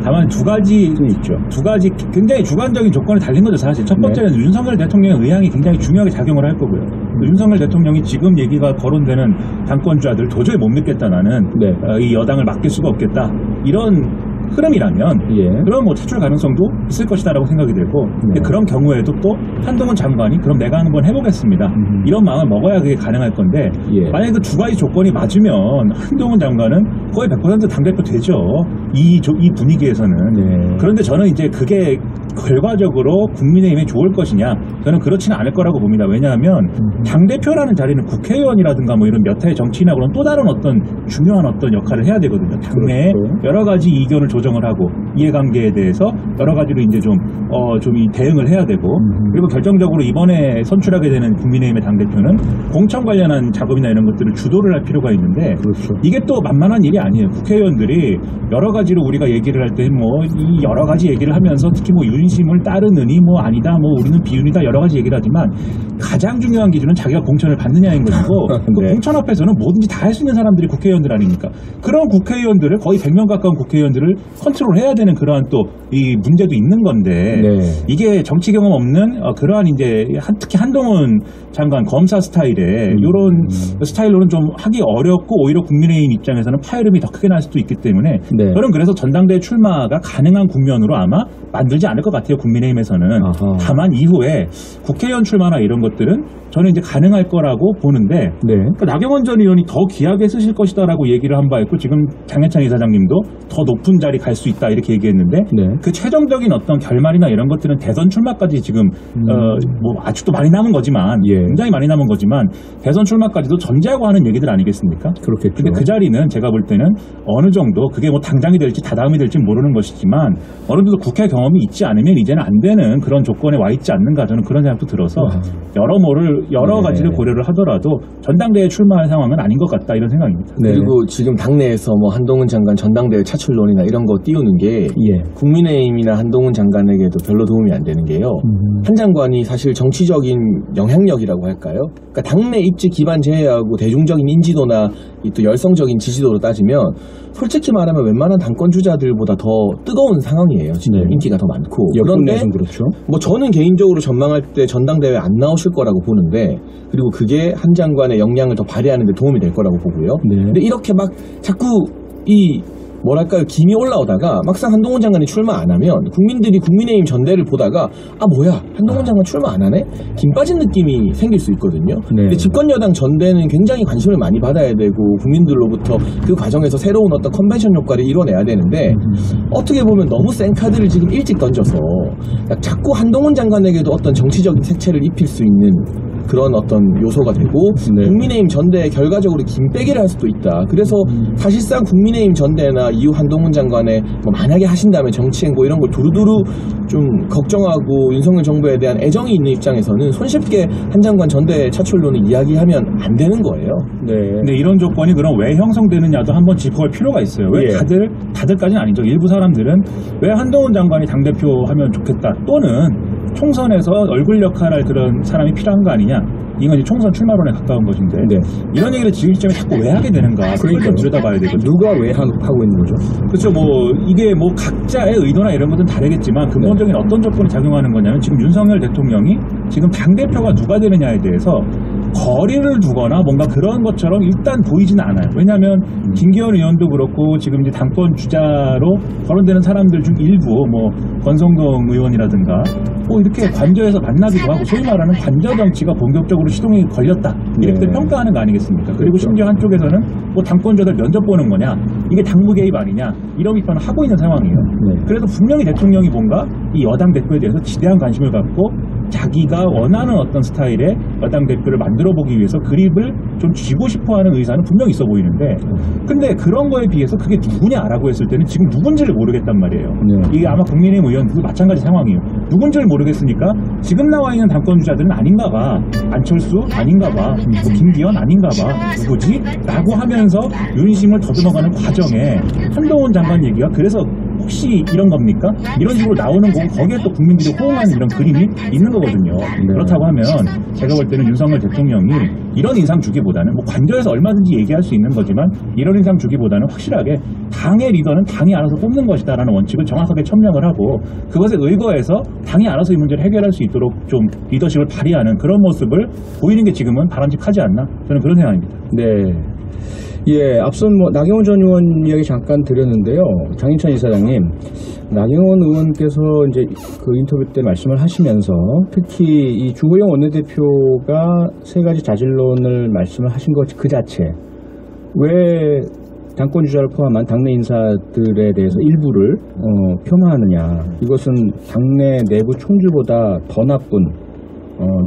다만 두 가지 있죠. 굉장히 주관적인 조건이 달린 거죠, 사실. 첫 번째는 윤석열 대통령의 의향이 굉장히 중요하게 작용을 할 거고요. 윤석열 대통령이 지금 얘기가 거론되는 당권주자들 도저히 못 믿겠다, 나는. 네. 이 여당을 맡길 수가 없겠다. 이런 흐름이라면 그럼 뭐 차출 가능성도 있을 것이다라고 생각이 들고 근데 그런 경우에도 또 한동훈 장관이 그럼 내가 한번 해보겠습니다. 이런 마음을 먹어야 그게 가능할 건데 만약에 그 두 가지 조건이 맞으면 한동훈 장관은 거의 100% 당대표 되죠. 이 분위기에서는. 그런데 저는 이제 그게 결과적으로 국민의힘에 좋을 것이냐 저는 그렇지는 않을 거라고 봅니다. 왜냐하면 당대표라는 자리는 국회의원이라든가 뭐 이런 몇 해 정치인하고 그런 또 다른 어떤 중요한 어떤 역할을 해야 되거든요. 당내에 여러 가지 이견을 조정을 하고 이해관계에 대해서 여러 가지로 이제 좀 이 대응을 해야 되고 그리고 결정적으로 이번에 선출하게 되는 국민의힘의 당대표는 공천 관련한 작업이나 이런 것들을 주도를 할 필요가 있는데 이게 또 만만한 일이 아니에요. 국회의원들이 여러 가지로 우리가 얘기를 할 때 뭐 이 여러 가지 얘기를 하면서 특히 뭐 윤심을 따르느니 뭐 아니다 뭐 우리는 비윤이다 여러 가지 얘기를 하지만 가장 중요한 기준은 자기가 공천을 받느냐인 것이고 그 공천 앞에서는 뭐든지 다 할 수 있는 사람들이 국회의원들 아닙니까? 그런 국회의원들을 거의 100명 가까운 국회의원들을 컨트롤해야 되는 그러한 또 이 문제도 있는 건데 이게 정치 경험 없는 그러한 이제 특히 한동훈 장관 검사 스타일의 이런 스타일로는 좀 하기 어렵고 오히려 국민의힘 입장에서는 파열음이 더 크게 날 수도 있기 때문에 저는 그래서 전당대회 출마가 가능한 국면으로 아마 만들지 않을 것 같아요. 국민의힘에서는. 다만 이후에 국회의원 출마나 이런 것들은 저는 이제 가능할 거라고 보는데 그러니까 나경원 전 의원이 더 귀하게 쓰실 것이다라고 얘기를 한 바 있고 지금 장해찬 이사장님도 더 높은 자리 갈 수 있다 이렇게 얘기했는데 그 최종적인 어떤 결말이나 이런 것들은 대선 출마까지 지금 뭐 아직도 많이 남은 거지만 굉장히 많이 남은 거지만 대선 출마까지도 전제하고 하는 얘기들 아니겠습니까? 그렇겠죠. 근데 그 자리는 제가 볼 때는 어느 정도 그게 뭐 당장이 될지 다다음이 될지 모르는 것이지만 어느 정도 국회 경험이 있지 않으면 이제는 안 되는 그런 조건에 와 있지 않는가 저는 그런 생각도 들어서 여러 가지를 고려를 하더라도 전당대회 출마할 상황은 아닌 것 같다 이런 생각입니다. 그리고 지금 당내에서 뭐 한동훈 장관 전당대회 차출론이나 이런 거 띄우는 게 국민의힘이나 한동훈 장관에게도 별로 도움이 안 되는 게요. 한 장관이 사실 정치적인 영향력이라고 할까요? 그러니까 당내 입지 기반 제외하고 대중적인 인지도나 이 또 열성적인 지지도로 따지면 솔직히 말하면 웬만한 당권 주자들보다 더 뜨거운 상황이에요. 지금 인기가 더 많고. 그런데 그렇죠. 뭐 저는 개인적으로 전망할 때 전당대회 안 나오실 거라고 보는데 그리고 그게 한 장관의 역량을 더 발휘하는 데 도움이 될 거라고 보고요. 근데 이렇게 막 자꾸 뭐랄까요, 김이 올라오다가 막상 한동훈 장관이 출마 안 하면 국민들이 국민의힘 전대를 보다가 뭐야 한동훈 장관 출마 안 하네? 김 빠진 느낌이 생길 수 있거든요. 근데 집권여당 전대는 굉장히 관심을 많이 받아야 되고 국민들로부터 그 과정에서 새로운 어떤 컨벤션 효과를 이뤄내야 되는데 어떻게 보면 너무 센 카드를 지금 일찍 던져서 자꾸 한동훈 장관에게도 어떤 정치적인 색채를 입힐 수 있는 그런 어떤 요소가 되고 국민의힘 전대에 결과적으로 김빼기를 할 수도 있다. 그래서 사실상 국민의힘 전대나 이후 한동훈 장관의 뭐 만약에 하신다면 정치행보 이런 걸 두루두루 좀 걱정하고 윤석열 정부에 대한 애정이 있는 입장에서는 손쉽게 한 장관 전대 차출론을 이야기하면 안 되는 거예요. 근데 이런 조건이 그럼 왜 형성되느냐도 한번 짚어볼 필요가 있어요. 왜 다들까지는 아니죠. 일부 사람들은 왜 한동훈 장관이 당대표 하면 좋겠다. 또는 총선에서 얼굴 역할할 그런 사람이 필요한 거 아니냐. 이건 이제 총선 출마론에 가까운 것인데 이런 얘기를 지금 시점에 자꾸 왜 하게 되는가 그걸 좀 들여다봐야 되거든요. 누가 왜 하고 있는 거죠? 그렇죠. 뭐 이게 뭐 각자의 의도나 이런 것은 다르겠지만 근본적인 어떤 조건이 작용하는 거냐면 지금 윤석열 대통령이 지금 당대표가 누가 되느냐에 대해서 거리를 두거나 뭔가 그런 것처럼 일단 보이지는 않아요. 왜냐하면 김기현 의원도 그렇고 지금 이제 당권 주자로 거론되는 사람들 중 일부 뭐 권성동 의원이라든가 뭐 이렇게 관저에서 만나기도 하고 소위 말하는 관저 정치가 본격적으로 시동이 걸렸다 이렇게 평가하는 거 아니겠습니까? 그리고 심지어 한쪽에서는 뭐 당권자들 면접 보는 거냐 이게 당무 개입 아니냐 이런 비판을 하고 있는 상황이에요. 그래도 분명히 대통령이 뭔가 이 여당 대표에 대해서 지대한 관심을 갖고 자기가 원하는 어떤 스타일의 여당 대표를 만들어보기 위해서 그립을 좀 쥐고 싶어하는 의사는 분명히 있어 보이는데 근데 그런 거에 비해서 그게 누구냐라고 했을 때는 지금 누군지를 모르겠단 말이에요. 이게 아마 국민의힘 의원들도 마찬가지 상황이에요. 누군지를 모르겠으니까 지금 나와 있는 당권주자들은 아닌가 봐. 안철수 아닌가 봐. 뭐 김기현 아닌가 봐. 누구지? 라고 하면서 윤심을 더듬어가는 과정에 한동훈 장관 얘기가 그래서 혹시 이런 겁니까? 이런 식으로 나오는 거고 거기에 또 국민들이 호응하는 이런 그림이 있는 거거든요. 그렇다고 하면 제가 볼 때는 윤석열 대통령이 이런 인상 주기보다는 뭐 관저에서 얼마든지 얘기할 수 있는 거지만 이런 인상 주기보다는 확실하게 당의 리더는 당이 알아서 뽑는 것이다라는 원칙을 정확하게 천명을 하고 그것에 의거해서 당이 알아서 이 문제를 해결할 수 있도록 좀 리더십을 발휘하는 그런 모습을 보이는 게 지금은 바람직하지 않나 저는 그런 생각입니다. 네. 예, 앞선 뭐 나경원 전 의원 이야기 잠깐 드렸는데요. 장인찬 이사장님, 나경원 의원께서 이제 그 인터뷰 때 말씀을 하시면서 특히 이 주호영 원내대표가 세 가지 자질론을 말씀을 하신 것 그 자체 왜 당권 주자를 포함한 당내 인사들에 대해서 일부를 폄하하느냐. 이것은 당내 내부 총질보다 더 나쁜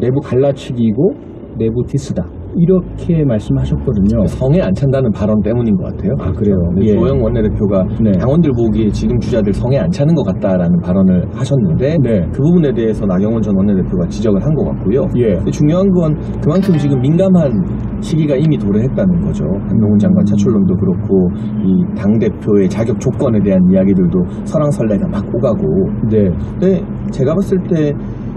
내부 갈라치기이고 내부 디스다. 이렇게 말씀하셨거든요. 성에 안 찬다는 발언 때문인 것 같아요. 아, 그래요? 예. 조영 원내대표가 네. 당원들 보기에 지금 주자들 성에 안 차는 것 같다라는 발언을 하셨는데 네. 그 부분에 대해서 나경원 전 원내대표가 지적을 한 것 같고요. 예. 근데 중요한 건 그만큼 지금 민감한 시기가 이미 도래했다는 거죠. 한동훈 장관 차출론도 그렇고 이 당대표의 자격 조건에 대한 이야기들도 설왕설래가 막 오가고 네. 근데 제가 봤을 때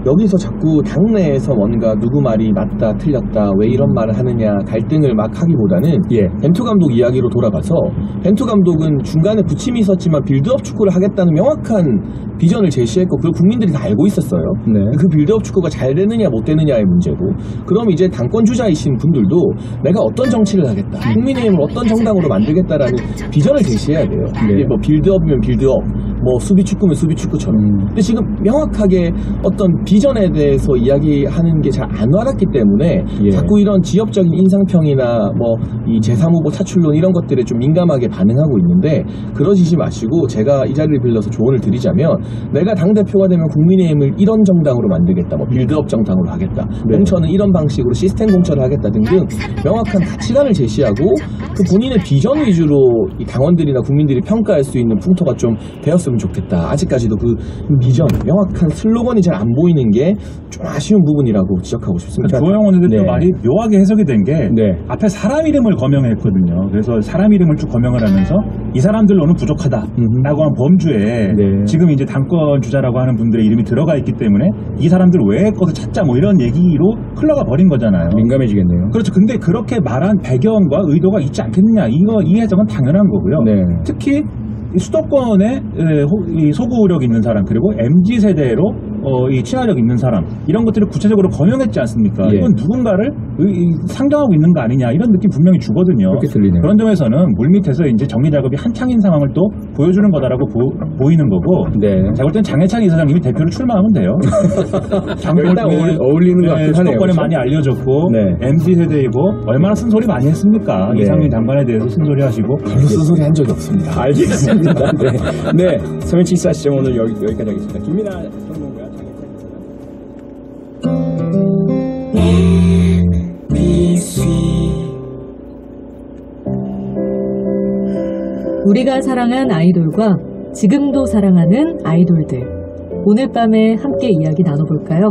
여기서 자꾸 당내에서 뭔가 누구 말이 맞다 틀렸다 왜 이런 말을 하느냐 갈등을 막 하기보다는 예. 벤투 감독 이야기로 돌아가서 벤투 감독은 중간에 부침이 있었지만 빌드업 축구를 하겠다는 명확한 비전을 제시했고 그걸 국민들이 다 알고 있었어요. 네. 그 빌드업 축구가 잘 되느냐 못 되느냐의 문제고 그럼 이제 당권 주자이신 분들도 내가 어떤 정치를 하겠다 국민의힘을 어떤 정당으로 만들겠다라는 비전을 제시해야 돼요. 네. 이게 뭐 빌드업이면 빌드업 뭐 수비 축구면 수비 축구처럼 근데 지금 명확하게 어떤 비전에 대해서 이야기하는 게 잘 안 와닿기 때문에 예. 자꾸 이런 지역적인 인상평이나 뭐 이 제3후보 차출론 이런 것들에 좀 민감하게 반응하고 있는데 그러시지 마시고 제가 이 자리를 빌려서 조언을 드리자면 내가 당대표가 되면 국민의힘을 이런 정당으로 만들겠다 뭐 빌드업 정당으로 하겠다 네. 공천은 이런 방식으로 시스템 공천을 하겠다 등등 명확한 가치관을 제시하고 그 본인의 비전 위주로 이 당원들이나 국민들이 평가할 수 있는 풍토가 좀 되었으면 좋겠다. 아직까지도 그 비전 명확한 슬로건이 잘 안 보이는 게 좀 아쉬운 부분이라고 지적하고 싶습니다. 조영 원내대표 네. 말이 묘하게 해석이 된 게 네. 앞에 사람 이름을 거명했거든요. 그래서 사람 이름을 쭉 거명을 하면서 이 사람들로는 부족하다라고 한 범주에 네. 지금 이제 당권 주자라고 하는 분들의 이름이 들어가 있기 때문에 이 사람들 외의 것을 찾자 뭐 이런 얘기로 흘러가 버린 거잖아요. 민감해지겠네요. 그렇죠. 근데 그렇게 말한 배경과 의도가 있지 않겠느냐 이 해석은 당연한 거고요. 네. 특히 이 수도권에 이 소구력 있는 사람 그리고 MZ세대로 이 친화력 있는 사람 이런 것들을 구체적으로 거명했지 않습니까? 예. 이건 누군가를 상정하고 있는 거 아니냐 이런 느낌 분명히 주거든요. 그렇게 들리네요. 그런 점에서는 물밑에서 이제 정리 작업이 한창인 상황을 또 보여주는 거다라고 보이는 거고 네. 제가 볼 땐 장해찬 이사장님이 대표로 출마하면 돼요. 일단 어울리는 것 같긴 하네요. 수도권에 그렇죠? 많이 알려졌고 네. MZ세대이고 얼마나 쓴소리 많이 했습니까? 네. 이상민 장관에 대해서 쓴소리 하시고 별로 쓴소리 한 적이 없습니다. 알겠습니다. 네. 네. 서민치 시사시점 오늘 여기까지 하겠습니다. 김민아 평론가 우리가 사랑한 아이돌과 지금도 사랑하는 아이돌들. 오늘 밤에 함께 이야기 나눠볼까요?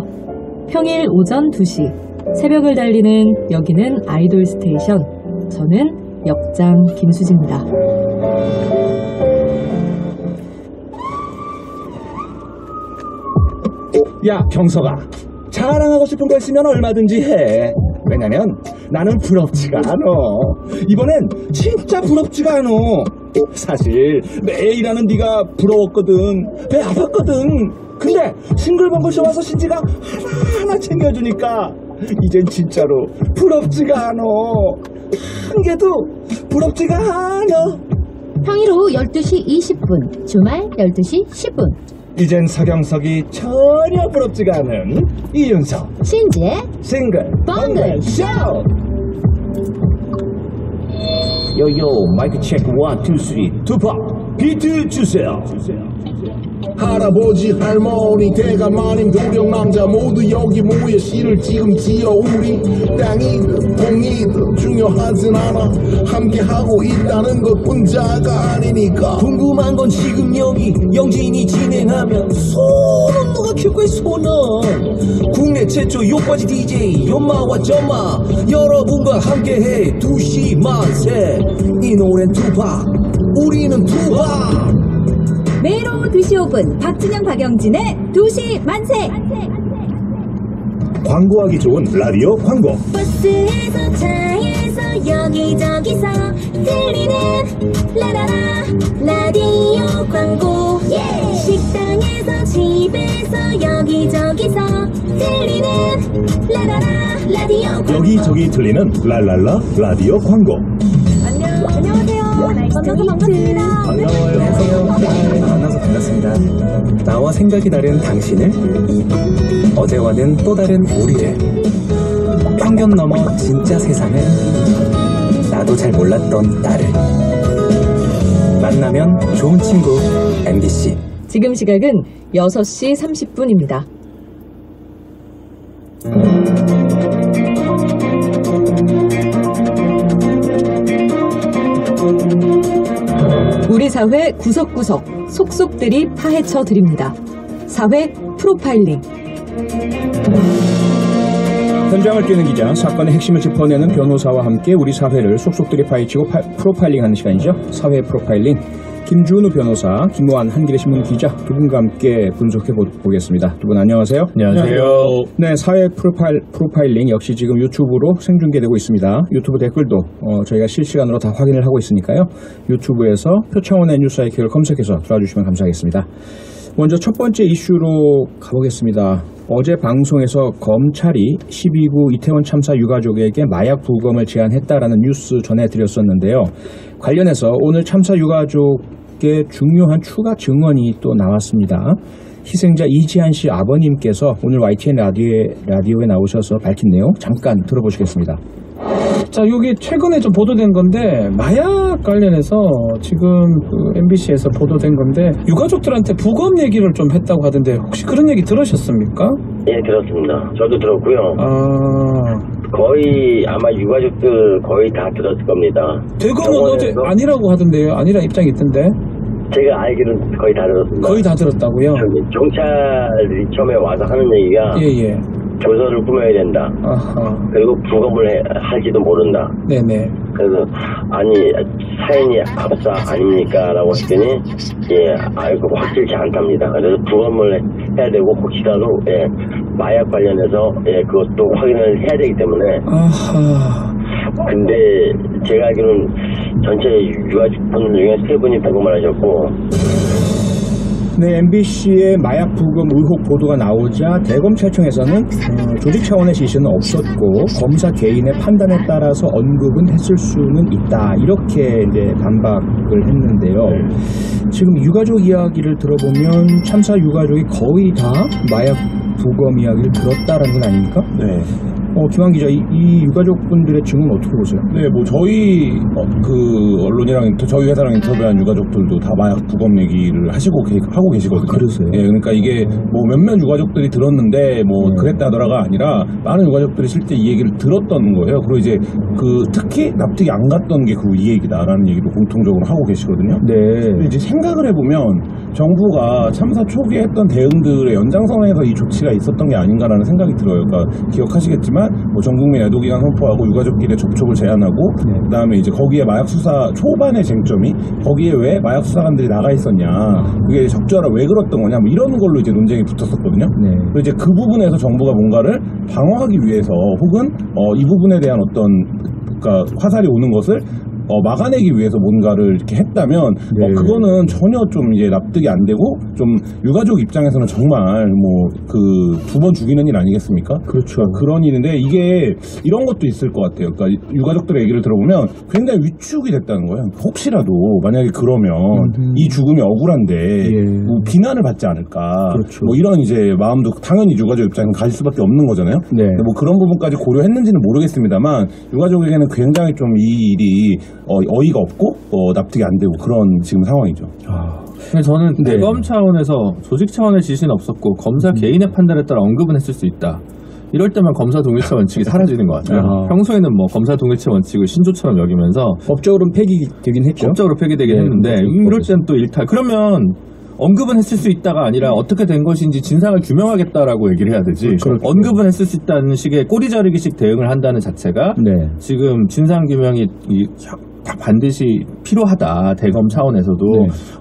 평일 오전 2시 새벽을 달리는 여기는 아이돌 스테이션. 저는 역장 김수지입니다. 야, 병석아. 자랑하고 싶은 거 있으면 얼마든지 해. 왜냐면 나는 부럽지가 않아. 이번엔 진짜 부럽지가 않아. 사실 매일 일하는 네가 부러웠거든. 배 아팠거든. 근데 싱글벙글쇼 와서 신지가 하나하나 챙겨주니까 이젠 진짜로 부럽지가 않어. 한 개도 부럽지가 않아. 평일 오후 12시 20분, 주말 12시 10분. 이젠 서경석이 전혀 부럽지가 않은 이윤석 신지의 싱글 벙글 쇼. 요요 마이크 체크 1, 2, 3 투팍 비트 주세요. 할아버지 할머니 대가마님 도령 남자 모두 여기 모여 시를 지금 지어 우리 땅이든 공이든 중요하진 않아 함께하고 있다는 것 혼자가 아니니까. 궁금한 건 지금 여기 영진이 진행하면 손은 누가 켤 거야 손은. 국내 최초 욕바지 DJ 연마와 점마 여러분과 함께해 2시 만세. 이 노래는 투팍 우리는 투팍. 매일 오후 2시 5분 박진영 박영진의 2시 만세. 광고하기 좋은 라디오 광고. 버스에서 차에서 여기저기서 들리는 라라라 라디오 광고. 식당에서 집에서 여기저기서 들리는 라라라 라디오 광고. 여기저기 들리는 랄랄라 라디오 광고. 안녕하세요. 만나서 반갑습니다. 반가워요. 안녕하세요. 만나서 반갑습니다. 나와 생각이 다른 당신을, 어제와는 또 다른 우리를, 편견 넘어 진짜 세상을, 나도 잘 몰랐던 나를 만나면 좋은 친구 MBC. 지금 시각은 6시 30분입니다. 우리 사회 구석구석 속속들이 파헤쳐 드립니다. 사회 프로파일링. 현장을 뛰는 기자, 사건의 핵심을 짚어내는 변호사와 함께 우리 사회를 속속들이 파헤치고 프로파일링하는 시간이죠. 사회 프로파일링. 김준우 변호사, 김호환 한겨레 신문 기자 두 분과 함께 분석해 보겠습니다. 두 분 안녕하세요. 안녕하세요. 네, 사회 프로파일링 역시 지금 유튜브로 생중계되고 있습니다. 유튜브 댓글도 저희가 실시간으로 다 확인을 하고 있으니까요. 유튜브에서 표창원의 뉴스아이킥을 검색해서 들어와주시면 감사하겠습니다. 먼저 첫 번째 이슈로 가보겠습니다. 어제 방송에서 검찰이 12구 이태원 참사 유가족에게 마약 부검을 제안했다라는 뉴스 전해드렸었는데요. 관련해서 오늘 참사 유가족의 중요한 추가 증언이 또 나왔습니다. 희생자 이지한 씨 아버님께서 오늘 YTN 라디오에 나오셔서 밝힌 내용 잠깐 들어보시겠습니다. 자, 여기 최근에 좀 보도된 건데 마약 관련해서 지금 그 MBC에서 보도된 건데 유가족들한테 부검 얘기를 좀 했다고 하던데 혹시 그런 얘기 들으셨습니까? 예, 들었습니다. 저도 들었고요. 거의 아마 유가족들 거의 다 들었을 겁니다. 대검은 어제 아니라고 하던데요. 아니라 입장이 있던데. 제가 알기로는 거의 다 들었습니다. 거의 다 들었다고요? 경찰이 처음에 와서 하는 얘기가 조서를 꾸며야 된다. 그리고 부검을 할지도 모른다. 네네. 그래서 아니 사연이 압사 아닙니까? 라고 했더니 그거 확실치 않답니다. 그래서 부검을 해야 되고 혹시라도 마약 관련해서 그것도 확인을 해야 되기 때문에. 근데 제가 알기로는 전체 유가족분 중에 3분이 부검을 하셨고. 네, MBC의 마약 부검 의혹 보도가 나오자 대검찰청에서는 조직 차원의 지시는 없었고 검사 개인의 판단에 따라서 언급은 했을 수는 있다, 이렇게 이제 반박을 했는데요. 지금 유가족 이야기를 들어보면 참사 유가족이 거의 다 마약 부검 이야기를 들었다라는 건 아닙니까? 네. 김환 기자, 이 유가족분들의 증언 어떻게 보세요? 네, 뭐 저희 그 언론이랑 저희 회사랑 인터뷰한 유가족들도 다 마약 부검 얘기를 하고 계시거든요. 그러세요? 예, 그러니까 이게 뭐 몇몇 유가족들이 들었는데 뭐 그랬다 하더라가 아니라 많은 유가족들이 실제 이 얘기를 들었던 거예요. 그리고 이제 그 특히 납득이 안 갔던 게 그 이 얘기다라는 얘기도 공통적으로 하고 계시거든요. 네. 근데 이제 생각을 해보면 정부가 참사 초기에 했던 대응들의 연장선에서 이 조치가 있었던 게 아닌가라는 생각이 들어요. 그러니까 기억하시겠지만 뭐 전국민 애도기간 선포하고 유가족끼리 접촉을 제한하고 그다음에 이제 거기에 마약 수사 초반의 쟁점이 거기에 왜 마약 수사관들이 나가 있었냐, 그게 적절하 왜 그랬던 거냐, 뭐 이런 걸로 이제 논쟁이 붙었었거든요. 그리고 이제 그 부분에서 정부가 뭔가를 방어하기 위해서 혹은 이 부분에 대한 어떤 그러니까 화살이 오는 것을 막아내기 위해서 뭔가를 이렇게 했다면 그거는 전혀 좀 이제 납득이 안 되고 좀 유가족 입장에서는 정말 뭐 그 두 번 죽이는 일 아니겠습니까? 그렇죠. 그런 일인데 이게 이런 것도 있을 것 같아요. 그러니까 유가족들의 얘기를 들어보면 굉장히 위축이 됐다는 거예요. 혹시라도 만약에 그러면 이 죽음이 억울한데 뭐 비난을 받지 않을까? 그렇죠. 뭐 이런 이제 마음도 당연히 유가족 입장에서 가질 수밖에 없는 거잖아요. 네. 근데 뭐 그런 부분까지 고려했는지는 모르겠습니다만 유가족에게는 굉장히 좀 이 일이 어이가 없고 납득이 안 되고 그런 지금 상황이죠. 근데 저는 대검 차원에서 조직 차원의 지시는 없었고 검사 개인의 판단에 따라 언급은 했을 수 있다. 이럴 때만 검사 동일체 원칙이 사라지는 것 같아요. 평소에는 뭐 검사 동일체 원칙을 신조처럼 여기면서 법적으로는 폐기되긴 했죠. 법적으로 폐기되긴 했는데 이럴 땐 또 일탈. 그러면 언급은 했을 수 있다가 아니라 어떻게 된 것인지 진상을 규명하겠다라고 얘기를 해야 되지. 그렇죠. 언급은 했을 수 있다는 식의 꼬리 자르기식 대응을 한다는 자체가 지금 진상 규명이 반드시 필요하다. 대검 차원에서도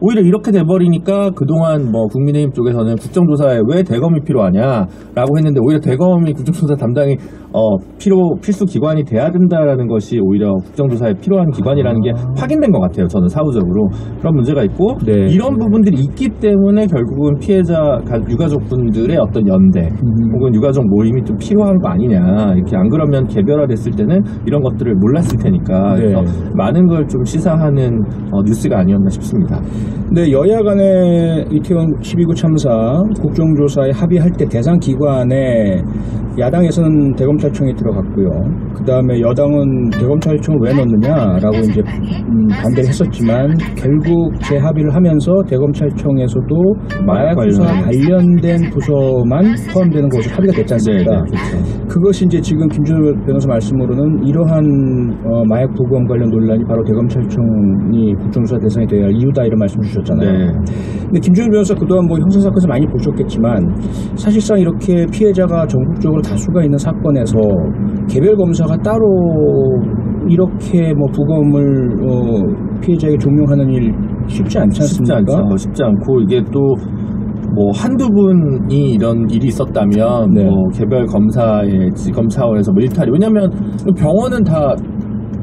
오히려 이렇게 돼버리니까 그동안 뭐 국민의힘 쪽에서는 국정조사에 왜 대검이 필요하냐라고 했는데 오히려 대검이 국정조사 담당이 필수 기관이 돼야 된다라는 것이 오히려 국정조사에 필요한 기관이라는 게 확인된 것 같아요. 저는 사후적으로 그런 문제가 있고 이런 부분들이 있기 때문에 결국은 피해자 유가족분들의 어떤 연대 혹은 유가족 모임이 좀 필요한 거 아니냐. 이렇게 안 그러면 개별화됐을 때는 이런 것들을 몰랐을 테니까 그래서 많은 걸 좀 시사하는 뉴스가 아니었나 싶습니다. 네, 여야 간의 이태원 12구 참사 국정조사에 합의할 때 대상 기관에 야당에서는 대검찰청이 들어갔고요. 그 다음에 여당은 대검찰청을 왜 넣느냐라고 이제 반대를 했었지만 결국 재합의를 하면서 대검찰청에서도 마약 수사 관련된 부서만 포함되는 것으로 합의가 됐지 않습니까? 그것이 이제 지금 김준호 변호사 말씀으로는 이러한 마약 부검 관련 논란이 바로 대검찰청이 국정조사 대상이 되어야 할 이유다 이런 말씀 주셨잖아요. 근데 김준호 변호사 그동안 뭐 형사사건에서 많이 보셨겠지만 사실상 이렇게 피해자가 전국적으로 다수가 있는 사건에서 개별 검사가 따로 이렇게 뭐 부검을 피해자에게 종용하는 일 쉽지 않지 않습니까? 쉽지 않고 이게 또 뭐 한두 분이 이런 일이 있었다면 뭐 개별 검사의 지검 차원에서 뭐 일탈이 왜냐하면 병원은 다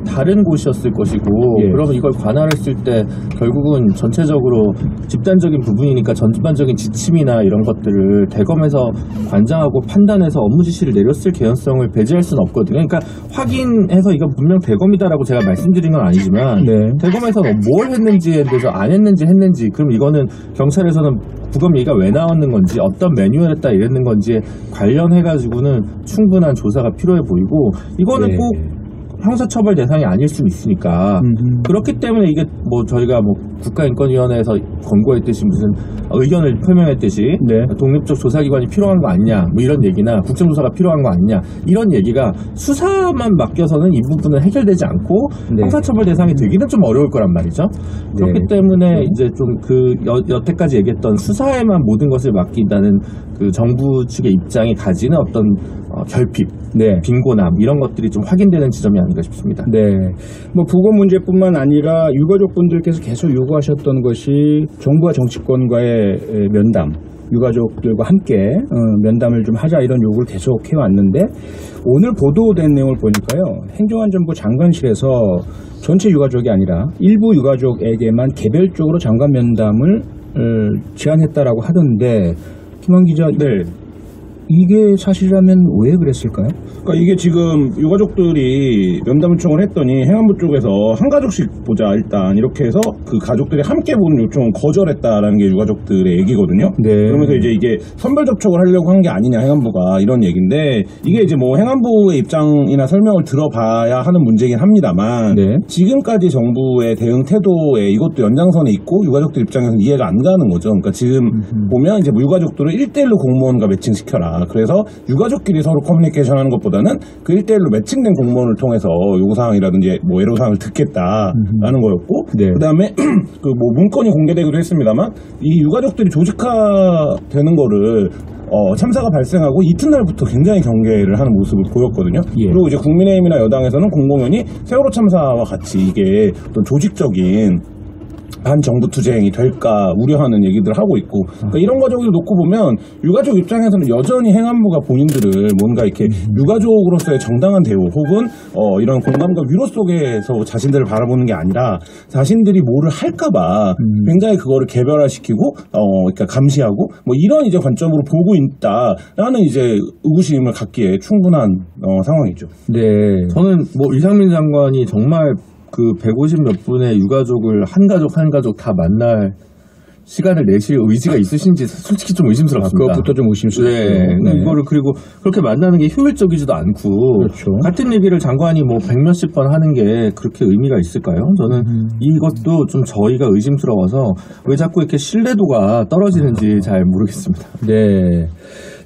다른 곳이었을 것이고 그러면 이걸 관할했을 때 결국은 전체적으로 집단적인 부분이니까 전반적인 지침이나 이런 것들을 대검에서 관장하고 판단해서 업무 지시를 내렸을 개연성을 배제할 수는 없거든요. 그러니까 확인해서 이건 분명 대검이다라고 제가 말씀드린 건 아니지만 대검에서 뭘 했는지에 대해서 안 했는지 그럼 이거는 경찰에서는 부검 얘기가 왜 나왔는 건지 어떤 매뉴얼에 따라 이랬는 건지에 관련해가지고는 충분한 조사가 필요해 보이고 이거는 꼭 형사처벌 대상이 아닐 수는 있으니까 그렇기 때문에 이게 뭐 저희가 뭐 국가인권위원회에서 권고했듯이 무슨 의견을 표명했듯이 독립적 조사기관이 필요한 거 아니냐 뭐 이런 얘기나 국정조사가 필요한 거 아니냐 이런 얘기가 수사만 맡겨서는 이 부분은 해결되지 않고 형사처벌 대상이 되기는 좀 어려울 거란 말이죠. 그렇기 때문에 이제 좀 그 여태까지 얘기했던 수사에만 모든 것을 맡긴다는 그 정부 측의 입장이 가지는 어떤 결핍, 빈곤함 이런 것들이 좀 확인되는 지점이 아닌가 싶습니다. 뭐 부검 문제뿐만 아니라 유가족분들께서 계속 요구하셨던 것이 정부와 정치권과의 면담, 유가족들과 함께 면담을 좀 하자 이런 요구를 계속 해왔는데 오늘 보도된 내용을 보니까요. 행정안전부 장관실에서 전체 유가족이 아니라 일부 유가족에게만 개별적으로 장관 면담을 제안했다라고 하던데 김한 기자 이게 사실이라면 왜 그랬을까요? 그러니까 이게 지금 유가족들이 면담 요청을 했더니 행안부 쪽에서 한 가족씩 보자 일단 이렇게 해서 그 가족들이 함께 보는 요청을 거절했다라는 게 유가족들의 얘기거든요. 그러면서 이제 이게 선별 접촉을 하려고 한 게 아니냐 행안부가 이런 얘기인데 이게 이제 뭐 행안부의 입장이나 설명을 들어봐야 하는 문제긴 합니다만 지금까지 정부의 대응 태도에 이것도 연장선에 있고 유가족들 입장에서는 이해가 안 가는 거죠. 그러니까 지금 보면 이제 뭐 유가족들을 1대1로 공무원과 매칭시켜라. 그래서 유가족끼리 서로 커뮤니케이션 하는 것보다는 그 1대1로 매칭된 공무원을 통해서 요구사항이라든지 뭐 애로사항을 듣겠다라는 거였고 그 다음에 그 뭐 문건이 공개되기도 했습니다만 이 유가족들이 조직화되는 거를 참사가 발생하고 이튿날부터 굉장히 경계를 하는 모습을 보였거든요. 그리고 이제 국민의힘이나 여당에서는 공공연히 세월호 참사와 같이 이게 어떤 조직적인 반정부 투쟁이 될까 우려하는 얘기들을 하고 있고 그러니까 이런 과정을 놓고 보면 유가족 입장에서는 여전히 행안부가 본인들을 뭔가 이렇게 유가족으로서의 정당한 대우 혹은 이런 공감과 위로 속에서 자신들을 바라보는 게 아니라 자신들이 뭐를 할까봐 굉장히 그거를 개별화시키고 그러니까 감시하고 뭐 이런 이제 관점으로 보고 있다라는 이제 의구심을 갖기에 충분한 상황이죠. 네. 저는 뭐 이상민 장관이 정말 그 150 몇 분의 유가족을 한 가족 다 만날 시간을 내실 의지가 있으신지 솔직히 좀 의심스럽습니다. 그것부터 좀 의심스럽고요. 네. 네. 이거를 그리고 그렇게 만나는 게 효율적이지도 않고 그렇죠. 같은 얘기를 장관이 뭐 100몇십 번 하는 게 그렇게 의미가 있을까요? 저는 이것도 좀 저희가 의심스러워서 왜 자꾸 이렇게 신뢰도가 떨어지는지 잘 모르겠습니다. 네.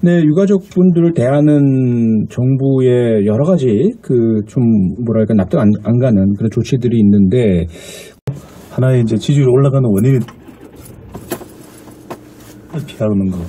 네, 유가족분들을 대하는 정부의 여러 가지 좀 뭐랄까 납득 안 가는 그런 조치들이 있는데 하나의 이제 지지율이 올라가는 원인이 피하는 거.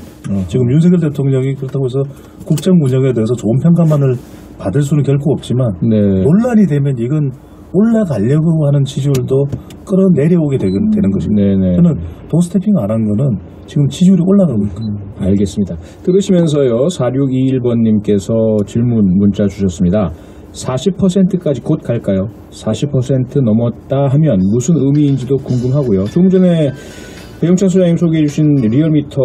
지금 윤석열 대통령이 그렇다고 해서 국정 운영에 대해서 좋은 평가만을 받을 수는 결코 없지만 논란이 되면 이건 올라가려고 하는 지지율도 끌어내려오게 되는 것입니다. 네네. 저는 도스태핑 안 한 거는 지금 지지율이 올라가고 있거든요. 알겠습니다. 들으시면서요 4621번님께서 질문 문자 주셨습니다. 40%까지 곧 갈까요? 40% 넘었다 하면 무슨 의미인지도 궁금하고요. 조금 전에 배용찬 소장님 소개해 주신 리얼미터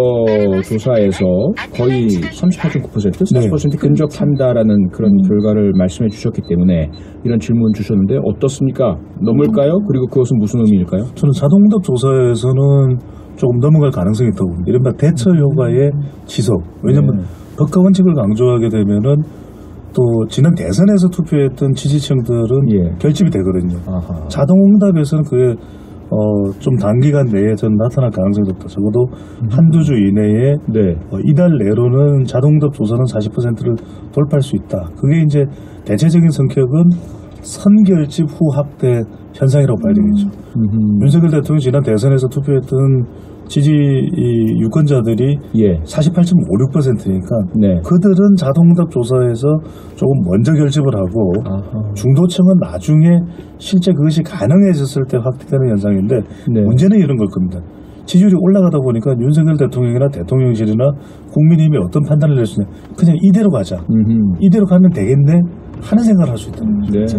조사에서 거의 38.9%, 40% 근접한다라는 그런 결과를 말씀해 주셨기 때문에 이런 질문 주셨는데 어떻습니까? 넘을까요? 그리고 그것은 무슨 의미일까요? 저는 자동응답 조사에서는 조금 넘어갈 가능성이 있다고 봅니다. 이른바 대처 효과의 지속. 왜냐하면 법과 원칙을 강조하게 되면은 또 지난 대선에서 투표했던 지지층들은 결집이 되거든요. 자동응답에서는 그게 좀 단기간 내에 저는 나타날 가능성이 높다. 적어도 한두 주 이내에 이달 내로는 자동응답 조사는 40%를 돌파할 수 있다. 그게 이제 대체적인 성격은 선결집 후 확대 현상이라고 봐야 되겠죠. 윤석열 대통령이 지난 대선에서 투표했던 지지 유권자들이 48.56%니까 그들은 자동응답 조사에서 조금 먼저 결집을 하고 중도층은 나중에 실제 그것이 가능해졌을 때 확대되는 현상인데 문제는 이런 걸 겁니다. 지지율이 올라가다 보니까 윤석열 대통령이나 대통령실이나 국민의힘이 어떤 판단을 낼 수 있냐. 그냥 이대로 가자. 이대로 가면 되겠네 하는 생각을 할 수 있다.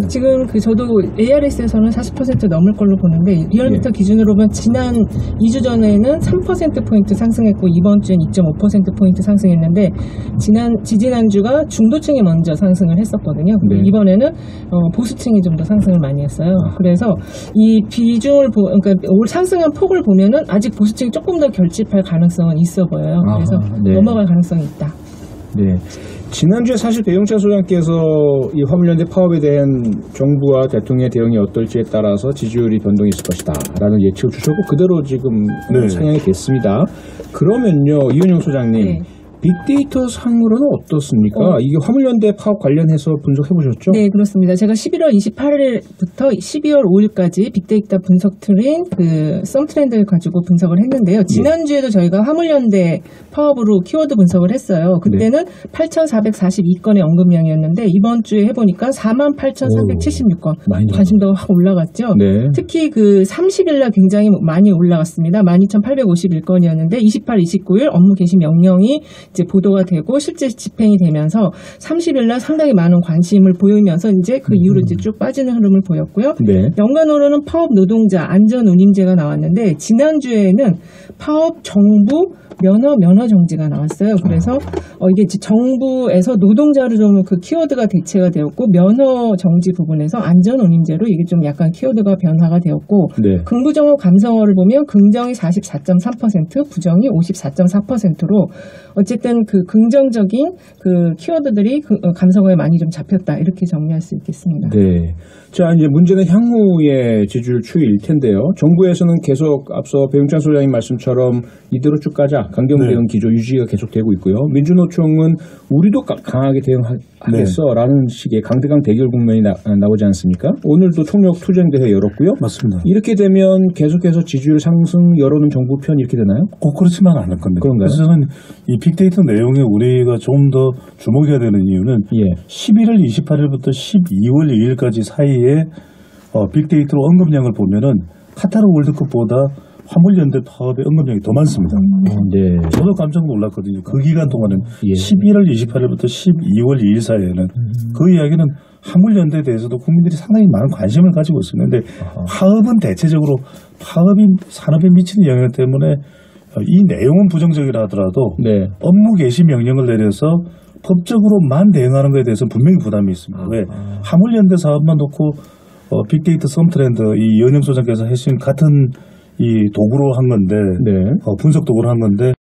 지금 저도 ARS에서는 40% 넘을 걸로 보는데 리얼미터 기준으로 보면 지난 2주 전에는 3%포인트 상승했고 이번 주엔 2.5%포인트 상승했는데 지지난주가 중도층이 먼저 상승을 했었거든요. 근데 이번에는 보수층이 좀 더 상승을 많이 했어요. 그래서 이 비중을 그러니까 올 상승한 폭을 보면은 아직 보수층이 조금 더 결집할 가능성은 있어 보여요. 그래서 넘어갈 가능성이 있다. 네. 지난주에 사실 배용찬 소장께서 이 화물연대 파업에 대한 정부와 대통령의 대응이 어떨지에 따라서 지지율이 변동이 있을 것이다 라는 예측을 주셨고 그대로 지금 상향이 됐습니다. 그러면요 이은영 소장님 빅데이터 상으로는 어떻습니까? 이게 화물연대 파업 관련해서 분석해 보셨죠? 네, 그렇습니다. 제가 11월 28일부터 12월 5일까지 빅데이터 분석 툴인 썸트렌드를 가지고 분석을 했는데요. 지난주에도 저희가 화물연대 파업으로 키워드 분석을 했어요. 그때는 8,442건의 언급량이었는데 이번 주에 해보니까 48,376건. 관심도가 확 올라갔죠. 특히 30일날 굉장히 많이 올라갔습니다. 12,851건이었는데 28, 29일 업무 개시 명령이 이제 보도가 되고 실제 집행이 되면서 30일날 상당히 많은 관심을 보이면서 이제 그 이후로 이제 쭉 빠지는 흐름을 보였고요. 연간으로는 파업 노동자 안전 운임제가 나왔는데 지난주에는 파업 정부 면허 정지가 나왔어요. 그래서 이게 정부에서 노동자로 좀 그 키워드가 대체가 되었고 면허 정지 부분에서 안전 운임제로 이게 좀 약간 키워드가 변화가 되었고 긍부정어 감성어를 보면 긍정이 44.3% 부정이 54.4%로 어쨌든 그 긍정적인 그 키워드들이 감성어에 많이 좀 잡혔다 이렇게 정리할 수 있겠습니다. 네. 자 이제 문제는 향후의 지지율 추이일 텐데요. 정부에서는 계속 앞서 배용찬 소장님 말씀처럼 이대로 쭉 가자 강경 대응 기조 유지가 계속되고 있고요. 민주노총은 우리도 강하게 대응하겠어라는 식의 강대강 대결 국면이 나오지 않습니까? 오늘도 총력 투쟁대회 열었고요. 맞습니다. 이렇게 되면 계속해서 지지율 상승 여론은 정부 편 이렇게 되나요? 꼭 그렇지만 않을 겁니다. 그런가요? 그래서 저는 이 빅데이터 내용에 우리가 좀 더 주목해야 되는 이유는 11월 28일부터 12월 2일까지 사이에 빅데이터로 언급량을 보면은 카타르 월드컵보다 화물연대 파업의 언급량이 더 많습니다. 네. 저도 깜짝 놀랐거든요. 그 기간 동안은 11월 28일부터 12월 2일 사이에는 그 이야기는 화물연대에 대해서도 국민들이 상당히 많은 관심을 가지고 있었는데 파업은 대체적으로 파업이 산업에 미치는 영향 때문에 이 내용은 부정적이라 하더라도 업무 개시 명령을 내려서 법적으로만 대응하는 것에 대해서는 분명히 부담이 있습니다. 왜? 화물연대 사업만 놓고 빅데이터 썸트렌드 이 이현영 소장께서 하신 같은 이 도구로 한 건데 분석 도구로 한 건데